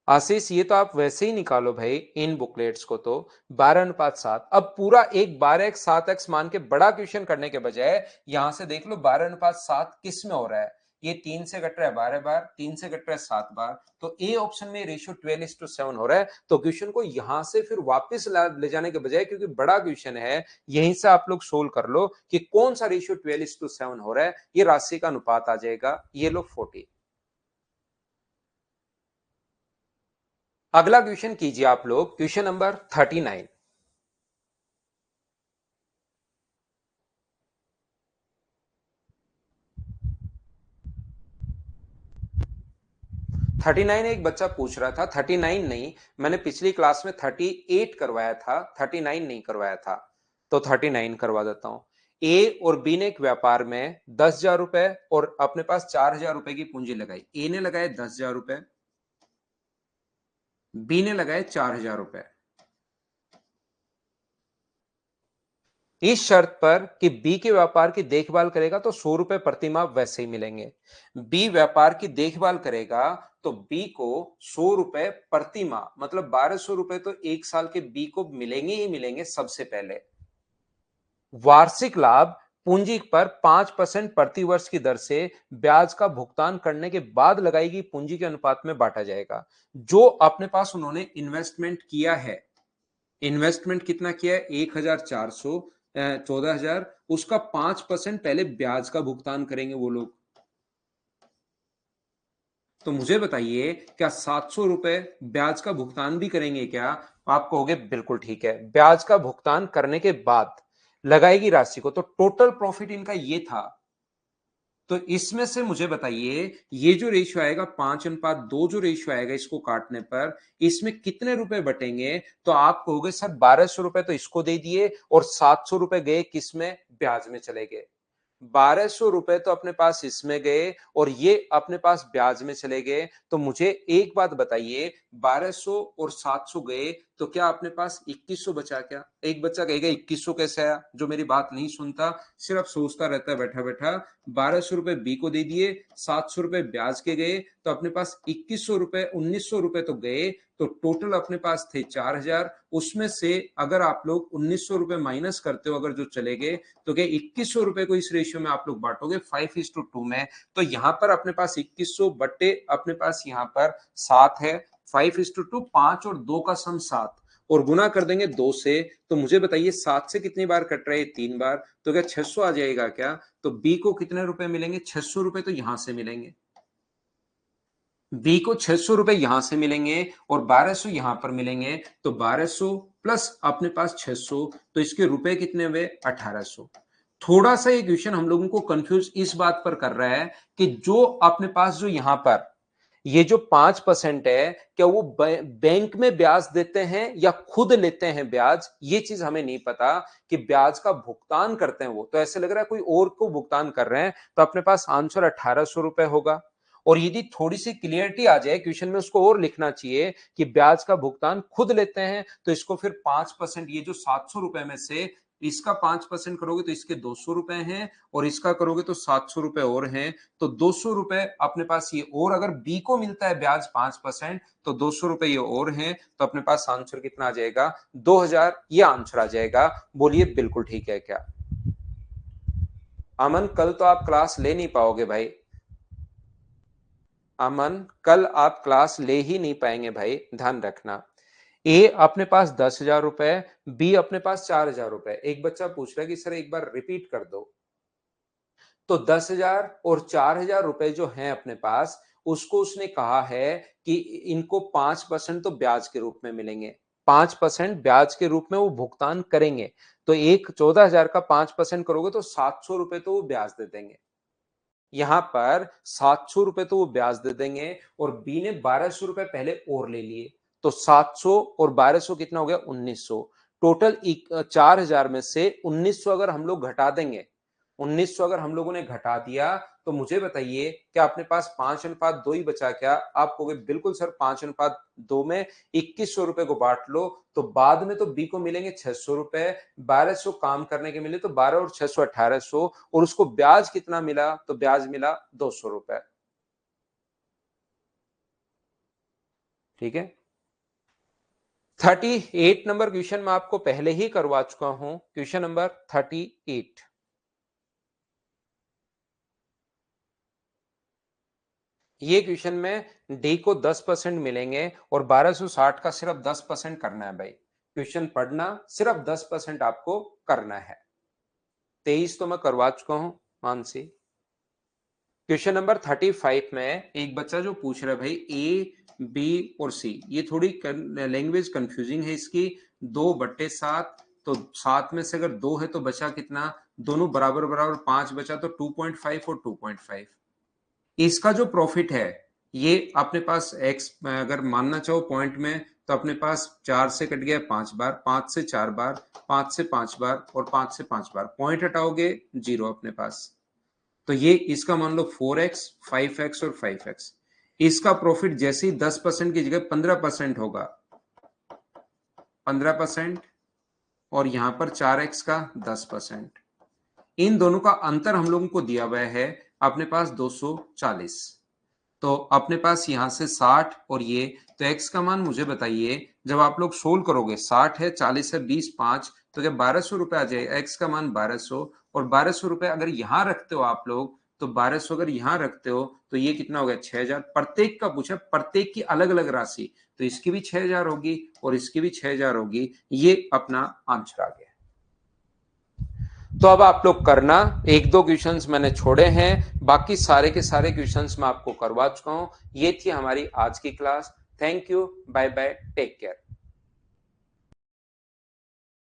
आशीष, ये तो आप वैसे ही निकालो भाई इन बुकलेट्स को, तो 12:7। अब पूरा एक 12x 7x मान के बड़ा क्वेश्चन करने के बजाय यहां से देख लो 12:7 किस में हो रहा है। ये 3 से कट रहा है 12 बार, 3 से कट रहा है 7 बार, तो ए ऑप्शन में रेशियो 12:7 हो रहा है। तो क्वेश्चन को यहां से फिर वापस ले जाने के बजाय, क्योंकि बड़ा क्वेश्चन है, यहीं से आप लोग सोल्व कर लो कि कौन सा रेशियो 12:7 हो रहा है। ये राशि का अनुपात आ जाएगा, ये लो 40। अगला क्वेश्चन कीजिए आप लोग, क्वेश्चन नंबर 39। 39 एक बच्चा पूछ रहा था, 39 नहीं, मैंने पिछली क्लास में 38 करवाया था, 39 नहीं करवाया था, तो 39 करवा देता हूं। ए और बी ने एक व्यापार में 10,000 रुपए और अपने पास 4,000 रुपए की पूंजी लगाई। ए ने लगाए 10,000 रुपए, बी ने लगाए 4,000 रुपए, इस शर्त पर कि बी के व्यापार की देखभाल करेगा तो 100 रुपए प्रति माह वैसे ही मिलेंगे। बी व्यापार की देखभाल करेगा तो बी को 100 रुपए प्रति माह, मतलब 1,200 रुपए तो एक साल के बी को मिलेंगे ही मिलेंगे। सबसे पहले वार्षिक लाभ पूंजी पर 5% प्रति वर्ष की दर से ब्याज का भुगतान करने के बाद लगाएगी पूंजी के अनुपात में बांटा जाएगा। जो अपने पास उन्होंने इन्वेस्टमेंट किया है, इन्वेस्टमेंट कितना किया है? 1,400, 14,000, उसका 5% पहले ब्याज का भुगतान करेंगे वो लोग। तो मुझे बताइए क्या 700 रुपए ब्याज का भुगतान भी करेंगे क्या? आप कहोगे बिल्कुल ठीक है, ब्याज का भुगतान करने के बाद लगाएगी राशि को, तो टोटल प्रॉफिट इनका ये था। तो इसमें से मुझे बताइए ये जो रेशियो आएगा 5:2 जो रेशियो आएगा इसको काटने पर, इसमें कितने रुपए बटेंगे? तो आप कहोगे सर 1200 रुपए तो इसको दे दिए और 700 रुपए गए किसमें? ब्याज में चले गए। 1200 रुपए तो अपने पास इसमें गए और ये अपने पास ब्याज में चले गए। तो मुझे एक बात बताइए, 1200 और 700 गए तो क्या अपने पास 2100 बचा क्या? एक बच्चा कहेगा 2100 कैसे आया, जो मेरी बात नहीं सुनता, सिर्फ सोचता रहता है बैठा बैठा। 1200 रुपए बी को दे दिए, 700 रुपए ब्याज के गए, तो अपने पास 2100 रुपए 1900 रुपए तो गए। तो टोटल अपने पास थे 4000। उसमें से अगर आप लोग 1900 रुपए माइनस करते हो, अगर जो चले गए, तो क्या 2100 रुपए को इस रेशियो में आप लोग बांटोगे 5:2 में। तो यहां पर अपने पास 2100 बटे अपने पास यहां पर 7 है। 5:2, 5 और 2 का सम 7 और गुना कर देंगे 2 से। तो मुझे बताइए 7 से कितनी बार कट रहा है? 3 बार। तो क्या 600 आ जाएगा क्या? तो बी को कितने रुपए मिलेंगे? 600 रुपए तो यहां से मिलेंगे। बी को 600 रुपए यहां से मिलेंगे और 1200 यहां पर मिलेंगे। तो 1200 प्लस अपने पास 600, तो इसके रुपए कितने हुए? 1800। थोड़ा सा ये क्वेश्चन हम लोगों को कंफ्यूज इस बात पर कर रहा है कि जो अपने पास जो यहां पर ये जो 5% है, क्या वो बैंक में ब्याज देते हैं या खुद लेते हैं ब्याज? ये चीज हमें नहीं पता कि ब्याज का भुगतान करते हैं वो, तो ऐसे लग रहा है कोई और को भुगतान कर रहे हैं। तो अपने पास आंसर 1800 रुपए होगा। और यदि थोड़ी सी क्लियरिटी आ जाए क्वेश्चन में, उसको और लिखना चाहिए कि ब्याज का भुगतान खुद लेते हैं, तो इसको फिर 5%, ये जो 700 रुपए में से इसका 5% करोगे तो इसके 200 रुपए हैं और इसका करोगे तो 700 रुपए और हैं। तो 200 रुपए अपने पास ये, और अगर बी को मिलता है ब्याज 5%, तो 200 रुपए ये और हैं। तो अपने पास आंसर कितना आ जाएगा? 2000, ये आंसर आ जाएगा। बोलिए बिल्कुल ठीक है क्या? अमन कल तो आप क्लास ले नहीं पाओगे भाई। अमन कल आप क्लास ले ही नहीं पाएंगे भाई, ध्यान रखना। ए अपने पास 10,000 रुपए, बी अपने पास 4,000 रुपए। एक बच्चा पूछ रहा है कि सर एक बार रिपीट कर दो। तो 10,000 और 4,000 रुपए जो हैं अपने पास, उसको उसने कहा है कि इनको 5% तो ब्याज के रूप में मिलेंगे। 5% ब्याज के रूप में वो भुगतान करेंगे। तो एक 14,000 का 5% करोगे तो 700 रुपए तो वो ब्याज दे देंगे। यहां पर 700 रुपए तो वो ब्याज दे देंगे और बी ने 1200 रुपए पहले और ले लिए। तो 700 और 1200 कितना हो गया? 1900। टोटल 4,000 में से 1900 अगर हम लोग घटा देंगे, 1900 अगर हम लोगों ने घटा दिया, तो मुझे बताइए क्या अपने पास 5:2 ही बचा क्या? आप कहोगे बिल्कुल सर 5:2 में 2100 रुपए को बांट लो। तो बाद में तो बी को मिलेंगे 600 रुपए, 1200 काम करने के मिले, तो 12 और 600 1800, और उसको ब्याज कितना मिला? तो ब्याज मिला 200 रुपए। ठीक है। 38 नंबर क्वेश्चन मैं आपको पहले ही करवा चुका हूं। Question number 38। ये क्वेश्चन में डी को 10% मिलेंगे और 1260 का सिर्फ 10% करना है भाई। क्वेश्चन पढ़ना, सिर्फ 10% आपको करना है। 23 तो मैं करवा चुका हूं मानसी। क्वेश्चन नंबर 35 में एक बच्चा जो पूछ रहा है भाई, ए बी और सी, ये थोड़ी लैंग्वेज कंफ्यूजिंग है इसकी। 2/7, तो 7 में से अगर 2 है तो बचा कितना? दोनों बराबर बराबर 5 बचा, तो 2.5 और 2.5। इसका जो प्रॉफिट है ये अपने पास एक्स अगर मानना चाहो पॉइंट में, तो अपने पास 4 से कट गया 5 बार, 5 से 4 बार, 5 से 5 बार और 5 से 5 बार। पॉइंट हटाओगे 0 अपने पास। तो ये इसका मान लो 4x, 5x और 5x। इसका प्रॉफिट जैसे ही 10% की जगह 15% होगा, 15%, और यहां पर 4x का 10%। इन दोनों का अंतर हम लोगों को दिया हुआ है अपने पास 240। तो अपने पास यहां से 60 और ये, तो x का मान मुझे बताइए जब आप लोग सोल्व करोगे, 60 है, 40 है, 20, 5, तो क्या 1200 रुपए आ जाएगा? x का मान 1200, और 1200 रुपए अगर यहां रखते हो आप लोग, तो 1200 अगर यहां रखते हो तो ये कितना हो गया? 6,000। प्रत्येक का पूछा, प्रत्येक की अलग अलग राशि, तो इसकी भी 6,000 होगी और इसकी भी 6,000 होगी। ये अपना आंसर आ गया। तो अब आप लोग करना, एक दो क्वेश्चंस मैंने छोड़े हैं, बाकी सारे के सारे क्वेश्चंस मैं आपको करवा चुका हूं। ये थी हमारी आज की class. Thank you, bye bye, take care.